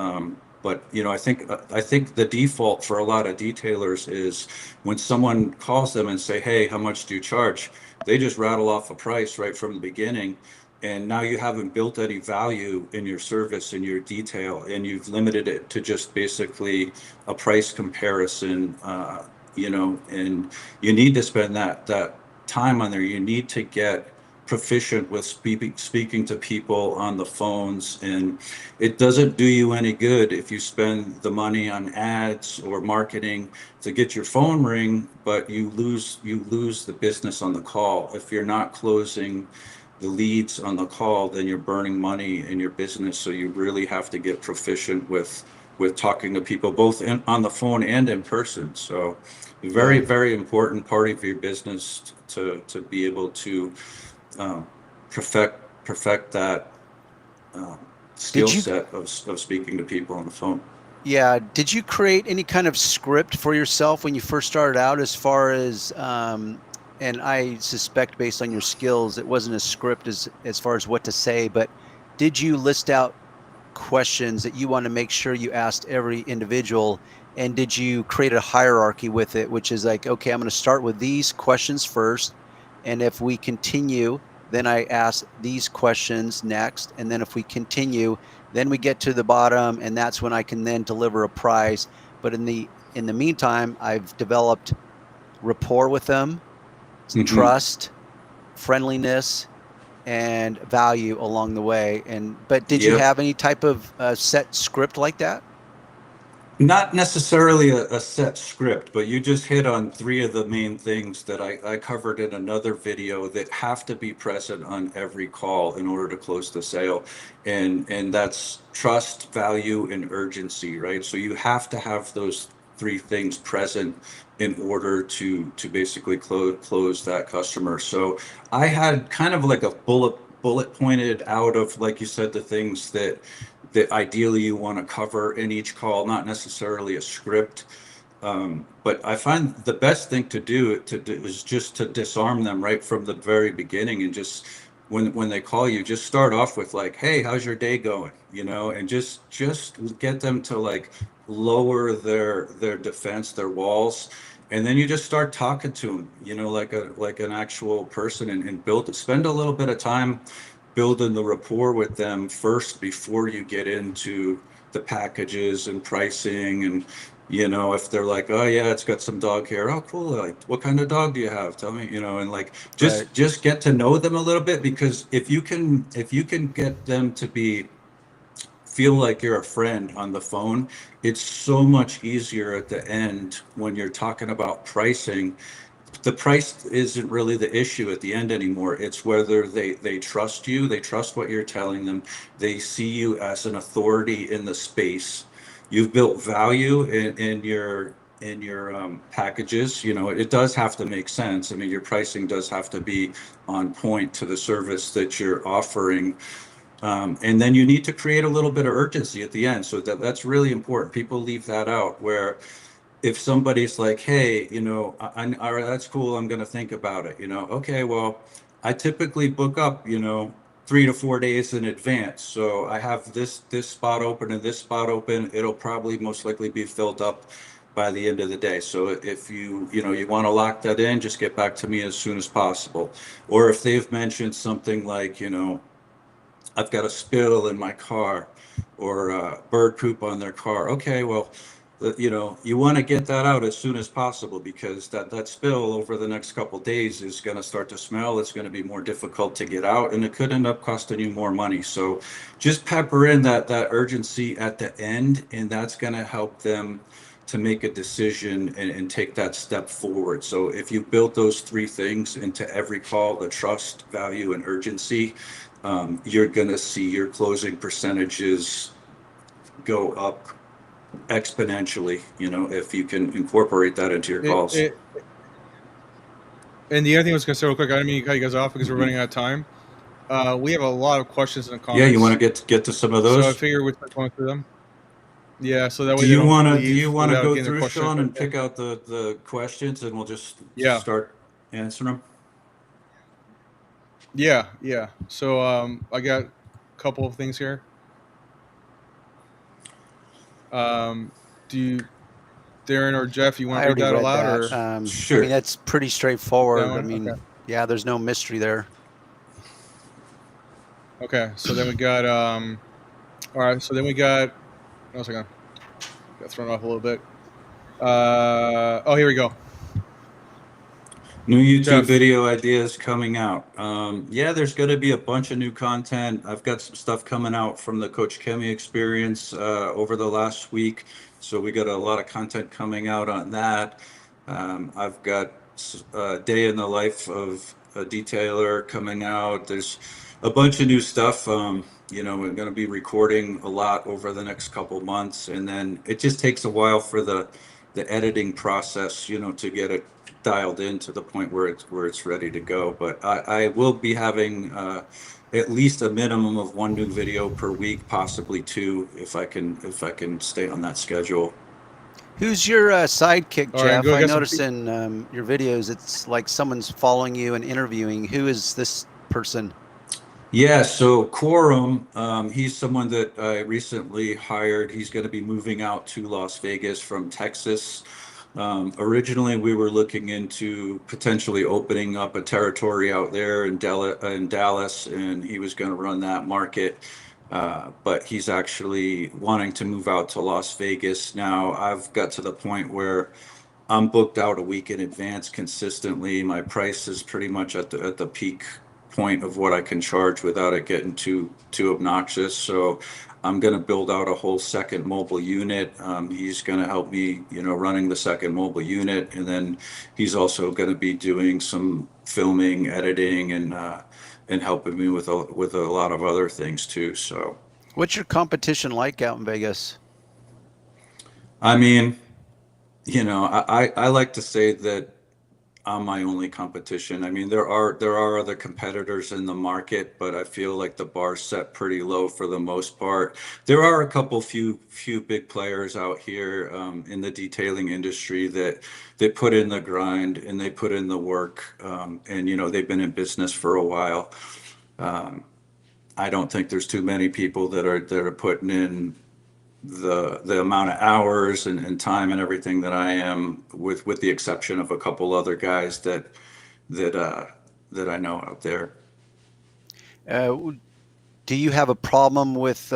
S4: But I think the default for a lot of detailers is when someone calls them and say, "Hey, how much do you charge?" They just rattle off a price right from the beginning, and now you haven't built any value in your service and your detail, and you've limited it to just basically a price comparison. And you need to spend that time on there. You need to get proficient with speaking to people on the phones, and it doesn't do you any good if you spend the money on ads or marketing to get your phone ring, but you lose the business on the call. If you're not closing the leads on the call, then you're burning money in your business. So you really have to get proficient with talking to people both on the phone and in person. So very, very important part of your business to be able to perfect that skill set of speaking to people on the phone.
S2: Yeah. Did you create any kind of script for yourself when you first started out, as far as, and I suspect based on your skills, it wasn't a script as far as what to say, but did you list out questions that you want to make sure you asked every individual? And did you create a hierarchy with it, which is like, okay, I'm going to start with these questions first. And if we continue, then I ask these questions next. And then if we continue, Then we get to the bottom, and that's when I can then deliver a price. But in the meantime, I've developed rapport with them, trust, friendliness, and value along the way. But did you
S4: Yep.
S2: have any type of set script like that?
S4: Not necessarily a set script, but you just hit on three of the main things that I covered in another video that have to be present on every call in order to close the sale. And that's trust, value, and urgency, right? So you have to have those three things present in order to basically close that customer. So I had kind of like a bullet pointed out of, like you said, the things that ideally you want to cover in each call, not necessarily a script. But I find the best thing to do is just to disarm them right from the very beginning, and just when they call you, just start off with like, "Hey, how's your day going?" And just get them to like lower their defense, their walls, and then you just start talking to them, like an actual person, and spend a little bit of time building the rapport with them first before you get into the packages and pricing. And if they're like, "Oh yeah, it's got some dog hair." "Oh cool, like what kind of dog do you have? Tell me." And like just get to know them a little bit, because if you can get them to feel like you're a friend on the phone, it's so much easier at the end when you're talking about pricing. The price isn't really the issue at the end anymore. It's whether they trust you, they trust what you're telling them, they see you as an authority in the space. You've built value in your packages. It does have to make sense. I mean, your pricing does have to be on point to the service that you're offering. And then you need to create a little bit of urgency at the end. So that's really important. People leave that out, where if somebody's like, "Hey, all right, that's cool, I'm going to think about it." "Okay, well, I typically book up, 3 to 4 days in advance. So I have this spot open and this spot open. It'll probably most likely be filled up by the end of the day. So if you want to lock that in, just get back to me as soon as possible." Or if they've mentioned something like, "I've got a spill in my car," or bird poop on their car. "Okay, well, you want to get that out as soon as possible, because that spill over the next couple days is going to start to smell. It's going to be more difficult to get out, and it could end up costing you more money." So just pepper in that urgency at the end, and that's going to help them to make a decision and take that step forward. So if you build those three things into every call, the trust, value, and urgency, you're going to see your closing percentages go up exponentially, if you can incorporate that into your calls.
S3: And the other thing I was going to say real quick, I didn't mean to cut you guys off because we're running out of time. We have a lot of questions in the comments.
S4: Yeah, you want to get to some of those?
S3: So I figure we'll start going through them. Yeah, so that way
S4: do you want to go
S3: through,
S4: Sean, and pick out the questions, and we'll just start answering them?
S3: Yeah. So I got a couple of things here. Do you, Darren or Jeff, you want to read that aloud? Or
S4: sure.
S2: I mean, that's pretty straightforward.
S3: I
S2: mean, yeah, there's no mystery there.
S3: Okay, so then we got all right, so then we got one second. Got thrown off a little bit. Oh, here we go.
S4: New YouTube video ideas coming out. Yeah, there's going to be a bunch of new content. I've got some stuff coming out from the Coach Kemi experience over the last week. So we got a lot of content coming out on that. I've got a day in the life of a detailer coming out. There's a bunch of new stuff. We're going to be recording a lot over the next couple months. And then it just takes a while for the editing process, to get it dialed in to the point where it's ready to go. But I will be having at least a minimum of one new video per week, possibly two, if I can stay on that schedule.
S2: Who's your sidekick, Jeff?
S3: Right,
S2: I noticed in your videos, it's like someone's following you and interviewing. Who is this person?
S4: Yeah, so Corum, he's someone that I recently hired. He's going to be moving out to Las Vegas from Texas. Originally, we were looking into potentially opening up a territory out there in Dallas, and he was going to run that market. But he's actually wanting to move out to Las Vegas now. I've got to the point where I'm booked out a week in advance consistently. My price is pretty much at the peak point of what I can charge without it getting too obnoxious. So I'm going to build out a whole second mobile unit. He's going to help me, running the second mobile unit, and then he's also going to be doing some filming, editing, and helping me with a lot of other things too. So
S2: What's your competition like out in Vegas?
S4: I mean, I like to say that I'm my only competition. I mean, there are other competitors in the market, but I feel like the bar's set pretty low for the most part. There are a few big players out here in the detailing industry that put in the grind and they put in the work, and they've been in business for a while. I don't think there's too many people that are putting in the amount of hours and time and everything that I am, with the exception of a couple other guys that uh that I know out there.
S2: Uh, do you have a problem with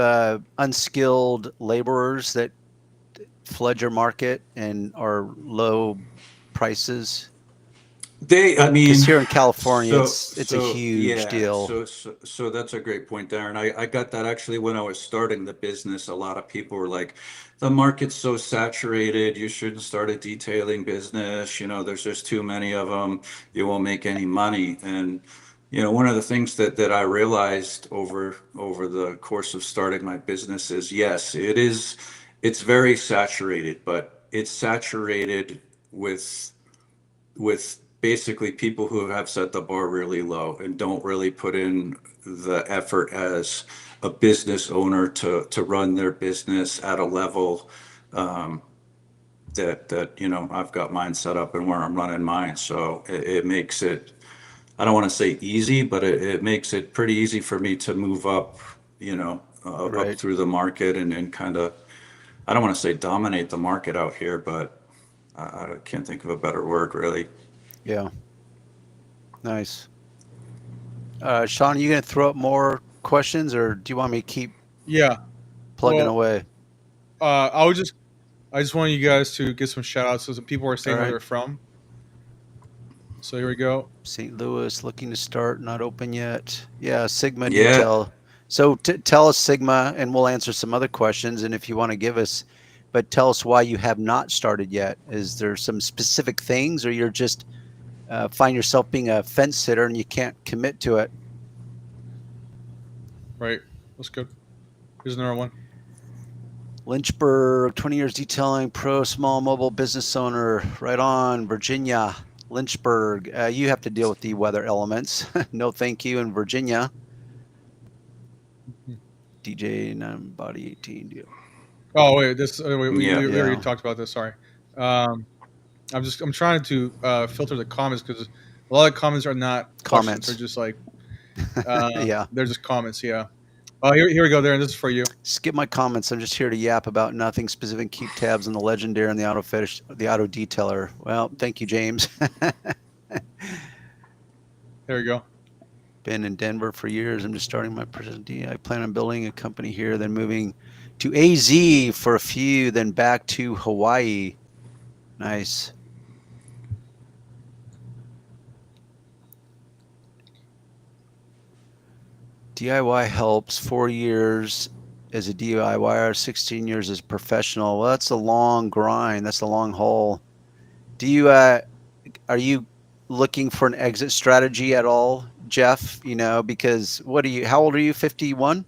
S2: unskilled laborers that flood your market and are low prices?
S4: I
S2: Because
S4: mean,
S2: here in California,
S4: so
S2: it's a
S4: so
S2: huge
S4: yeah,
S2: deal.
S4: so that's a great point, Darren. I got that actually when I was starting the business. A lot of people were like, the market's so saturated, you shouldn't start a detailing business. There's just too many of them. You won't make any money. And one of the things that I realized over the course of starting my business is, yes, it's very saturated, but it's saturated with basically people who have set the bar really low and don't really put in the effort as a business owner to run their business at a level, that I've got mine set up and where I'm running mine. So it makes it, I don't want to say easy, but it makes it pretty easy for me to move up, up
S2: Right.
S4: through the market and kind of, I don't want to say dominate the market out here, but I can't think of a better word really.
S2: Yeah. Nice. Sean, are you going to throw up more questions, or do you want me to keep
S3: Yeah.
S2: plugging
S3: Well,
S2: away?
S3: I just want you guys to get some shout outs so some people are saying
S2: All
S3: where
S2: right.
S3: they're from. So here we go.
S2: St. Louis looking to start, not open yet. Yeah, Sigma
S4: Yeah.
S2: Detail. So tell us, Sigma, and we'll answer some other questions. And if you want to give us, but tell us why you have not started yet. Is there some specific things, or you're just find yourself being a fence sitter and you can't commit to it?
S3: Right. That's good. Here's another one.
S2: Lynchburg, 20 years detailing, pro, small mobile business owner, right on, Virginia. Lynchburg, you have to deal with the weather elements. No, thank you. In Virginia, DJ body 18 deal.
S3: Oh wait, this we
S4: Yeah.
S3: already
S2: Yeah.
S3: talked about this. Sorry. I'm trying to filter the comments because a lot of comments are not questions. They're
S2: Comments.
S3: just like
S2: Yeah.
S3: they're just comments. Yeah. Oh, here we go. There, and this is for you.
S2: Skip my comments. I'm just here to yap about nothing specific. Keep tabs on the legendary and the auto fetish, the auto detailer. Well, thank you, James.
S3: There we go.
S2: Been in Denver for years. I'm just starting my present D. I plan on building a company here, then moving to AZ for a few, then back to Hawaii. Nice. DIY helps. 4 years as a DIYer, 16 years as a professional. Well, that's a long grind. That's a long haul. Do you are you looking for an exit strategy at all, Jeff? Because how old are you? 51?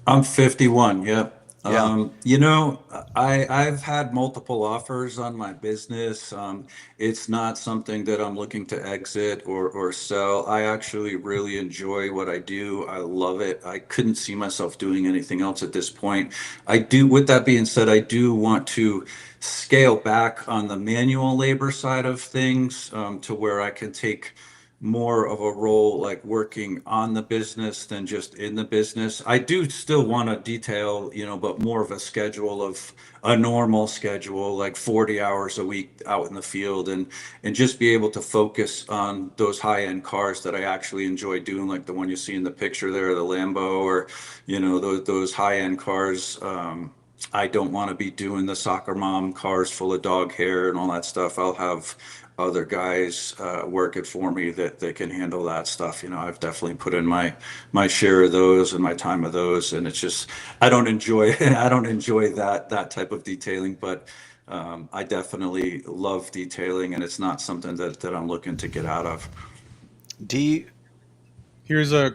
S4: I'm 51. Yep.
S2: Yeah.
S4: I've had multiple offers on my business. It's not something that I'm looking to exit or sell. I actually really enjoy what I do. I love it. I couldn't see myself doing anything else at this point. With that being said, I do want to scale back on the manual labor side of things, to where I can take more of a role like working on the business than just in the business. I do still want to detail, but more of a schedule of a normal schedule, like 40 hours a week out in the field, and just be able to focus on those high-end cars that I actually enjoy doing, like the one you see in the picture there, the Lambo, or those high-end cars. I don't want to be doing the soccer mom cars full of dog hair and all that stuff. I'll have other guys work it for me that they can handle that stuff. I've definitely put in my share of those and my time of those, and it's just I don't enjoy that type of detailing, but I definitely love detailing, and it's not something that I'm looking to get out of.
S2: Do you?
S3: Here's a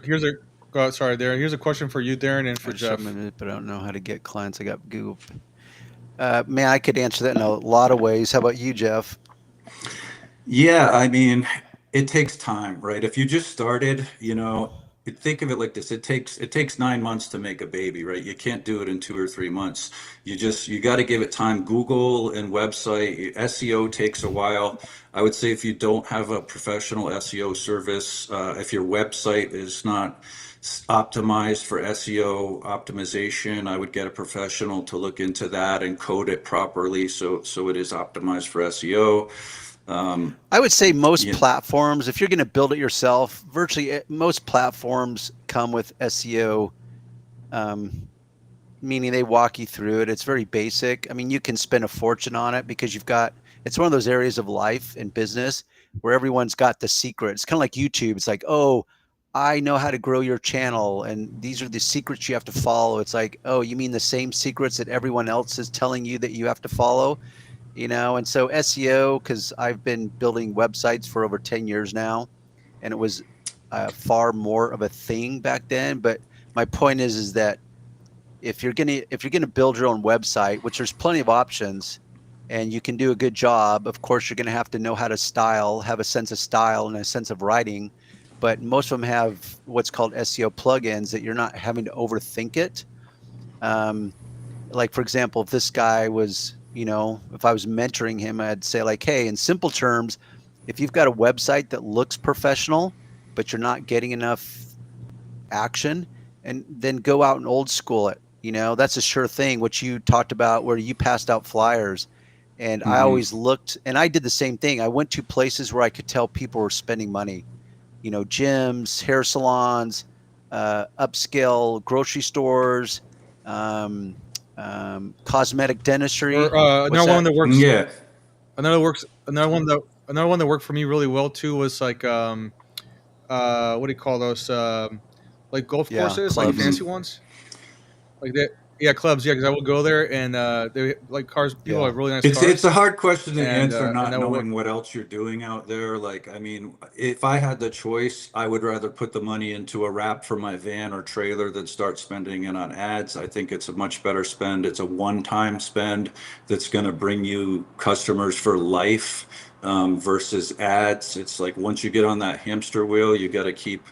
S3: sorry, Darren. Here's a question for you, Darren, and for
S2: I just
S3: Jeff.
S2: but I don't know how to get clients. I got Google. Man, I could answer that in a lot of ways. How about you, Jeff?
S4: Yeah, I mean, it takes time, right? If you just started, think of it like this. It takes 9 months to make a baby, right? You can't do it in 2 or 3 months. You got to give it time. Google and website SEO takes a while. I would say if you don't have a professional SEO service, if your website is not optimized for SEO optimization, I would get a professional to look into that and code it properly so it is optimized for SEO.
S2: I would say most
S4: Yeah.
S2: platforms, if you're going to build it yourself, virtually most platforms come with SEO, meaning they walk you through it. It's very basic. I mean, you can spend a fortune on it because it's one of those areas of life and business where everyone's got the secret. It's kind of like YouTube. It's like, oh, I know how to grow your channel, and these are the secrets you have to follow. It's like, oh, you mean the same secrets that everyone else is telling you that you have to follow? And so SEO, because I've been building websites for over 10 years now, and it was far more of a thing back then. But my point is that if you're gonna build your own website, which there's plenty of options, and you can do a good job, of course you're gonna have to know how to have a sense of style and a sense of writing. But most of them have what's called SEO plugins that you're not having to overthink it. Like, for example, if this guy was, if I was mentoring him, I'd say like, hey, in simple terms, if you've got a website that looks professional, but you're not getting enough action, and then go out and old school it. That's a sure thing, which you talked about where you passed out flyers. And I always looked, and I did the same thing. I went to places where I could tell people were spending money, gyms, hair salons, upscale grocery stores, cosmetic dentistry.
S3: Or another one that works.
S4: Yeah.
S3: Another one that worked for me really well too was like what do you call those? Like golf courses, like
S2: clubs.
S3: fancy ones, like that. Yeah, clubs. Yeah, because I will go there and they like cars. People have really nice cars.
S4: It's a hard question to
S3: And,
S4: answer,
S3: and
S4: not
S3: that will
S4: knowing what else you're doing out there. Like, I mean, if I had the choice, I would rather put the money into a wrap for my van or trailer than start spending it on ads. I think it's a much better spend. It's a one-time spend that's going to bring you customers for life, versus ads. It's like once you get on that hamster wheel, you got to keep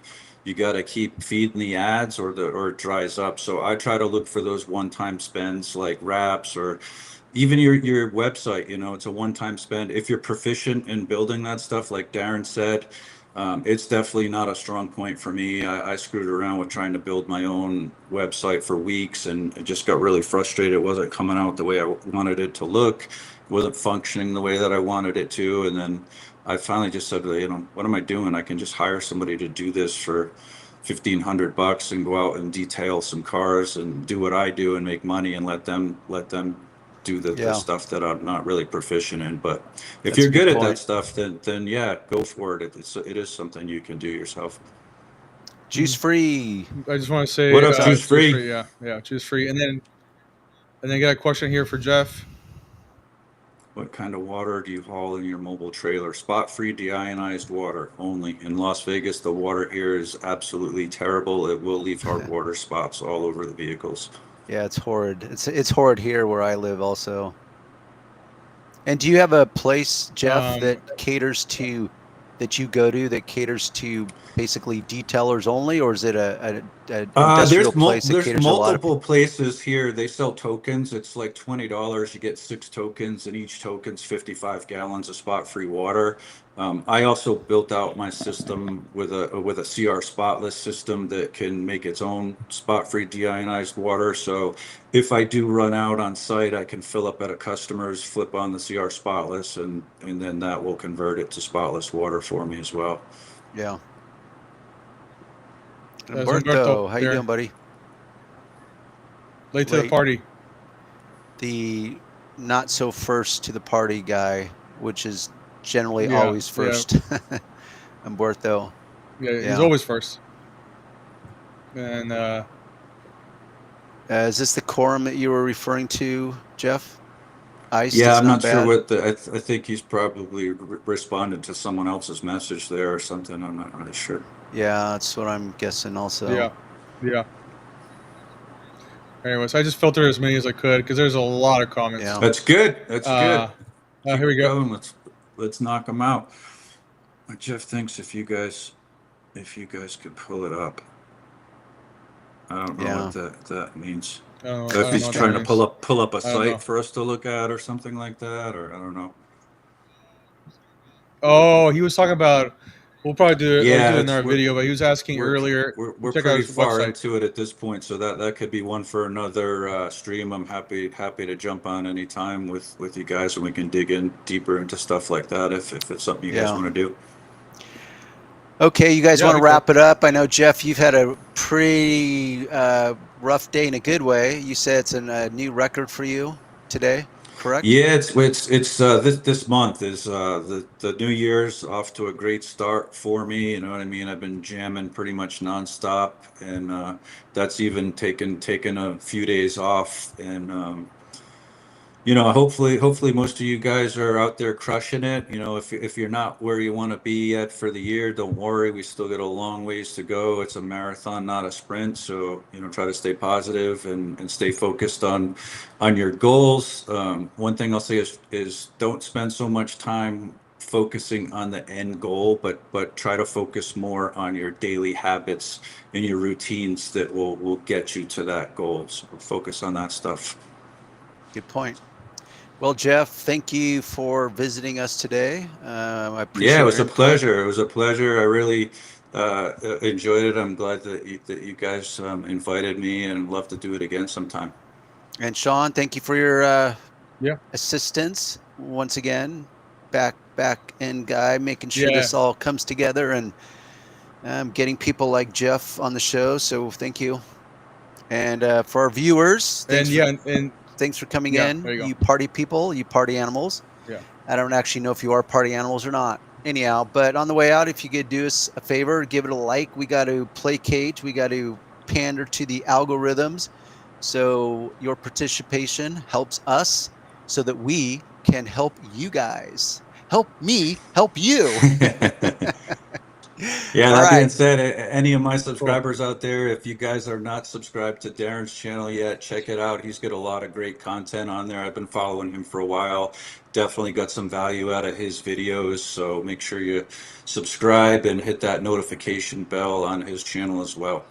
S4: feeding the ads or it dries up. So I try to look for those one-time spends like wraps or even your website. It's a one-time spend. If you're proficient in building that stuff, like Darren said, it's definitely not a strong point for me. I screwed around with trying to build my own website for weeks and it just got really frustrated. It wasn't coming out the way I wanted it to look. It wasn't functioning the way that I wanted it to. And then I finally just said, what am I doing? I can just hire somebody to do this for $1,500 and go out and detail some cars and do what I do and make money and let them do the stuff that I'm not really proficient in. But if
S2: That's
S4: you're
S2: a good
S4: good at
S2: point.
S4: that stuff, then yeah, go for it. It is something you can do yourself.
S2: Juice free.
S3: I just want to say,
S4: What up, Juice Free?
S3: Yeah, Juice Free. And then I got a question here for Jeff.
S4: What kind of water do you haul in your mobile trailer? Spot-free deionized water only. In Las Vegas, the water here is absolutely terrible. It will leave hard water spots all over the vehicles.
S2: Yeah, it's horrid. It's horrid here where I live also. And do you have a place, Jeff, that you go to that caters to basically detailers only, or is it a industrial place that
S4: There's
S2: caters a lot of
S4: multiple places here. They sell tokens. It's like $20. You get 6 tokens, and each token's 55 gallons of spot-free water. I also built out my system with a CR spotless system that can make its own spot-free deionized water. So if I do run out on site, I can fill up at a customer's, flip on the CR spotless, and then that will convert it to spotless water for me as well.
S2: Yeah.
S3: There's
S2: Humberto, how you
S3: there.
S2: doing, buddy?
S3: Late to the
S2: Late.
S3: party.
S2: The not so first to the party guy, which is generally
S3: Yeah,
S2: always
S3: yeah.
S2: first. Humberto.
S3: Yeah, he's
S2: Yeah.
S3: always first. And
S2: Is this the Corum that you were referring to, Jeff? Iced
S4: Yeah,
S2: is
S4: I'm not sure
S2: bad?
S4: what I think he's probably responded to someone else's message there or something. I'm not really sure.
S2: Yeah, that's what I'm guessing also.
S3: yeah. Anyways, I just filtered as many as I could because there's a lot of comments.
S2: Yeah.
S4: That's good. That's good.
S3: Here we go.
S4: Going. Let's knock them out. Jeff thinks if you guys could pull it up. I don't know what that means. If he's trying to pull up a site for us to look at or something like that, or I don't know.
S3: Oh, he was talking about. We'll probably do it in our
S4: we're-
S3: video, but he was asking earlier.
S4: We're
S3: check out
S4: pretty
S3: his
S4: far
S3: website.
S4: into it at this point, so that could be one for another stream. I'm happy to jump on anytime with you guys, and we can dig in deeper into stuff like that if it's something you guys want to do.
S2: Okay, you guys
S3: Yeah,
S2: want to
S3: that'd be
S2: wrap it up? I know, Jeff, you've had a pretty rough day in a good way. You said it's a new record for you today, correct?
S4: Yeah, it's this month is the New Year's off to a great start for me. You know what I mean? I've been jamming pretty much nonstop, and that's even taken a few days off. And you know, hopefully most of you guys are out there crushing it. You know, if you're not where you want to be yet for the year, don't worry. We still got a long ways to go. It's a marathon, not a sprint. So, you know, try to stay positive and stay focused on your goals. One thing I'll say is don't spend so much time focusing on the end goal, but try to focus more on your daily habits and your routines that will get you to that goal. So focus on that stuff.
S2: Good point. Well, Jeff, thank you for visiting us today. I appreciate it.
S4: Yeah, it was a pleasure. It was a pleasure. I really enjoyed it. I'm glad that you guys invited me, and love to do it again sometime.
S2: And Sean, thank you for your assistance once again. Back end guy, making sure this all comes together, and getting people like Jeff on the show. So thank you. And for our viewers, thanks for coming in, you party people, you party animals.
S3: Yeah.
S2: I don't actually know if you are party animals or not. Anyhow, but on the way out, if you could do us a favor, give it a like. We got to placate. We got to pander to the algorithms. So your participation helps us so that we can help you guys. Help me help you.
S4: Yeah, that being said, any of my subscribers out there, if you guys are not subscribed to Darren's channel yet, check it out. He's got a lot of great content on there. I've been following him for a while. Definitely got some value out of his videos. So make sure you subscribe and hit that notification bell on his channel as well.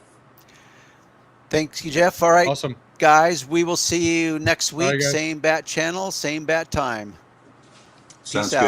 S2: Thanks, Jeff. All right,
S3: awesome,
S2: guys. We will see you next week.
S3: Right,
S2: same bat channel, same bat time.
S4: Sounds
S2: Peace out.
S4: good.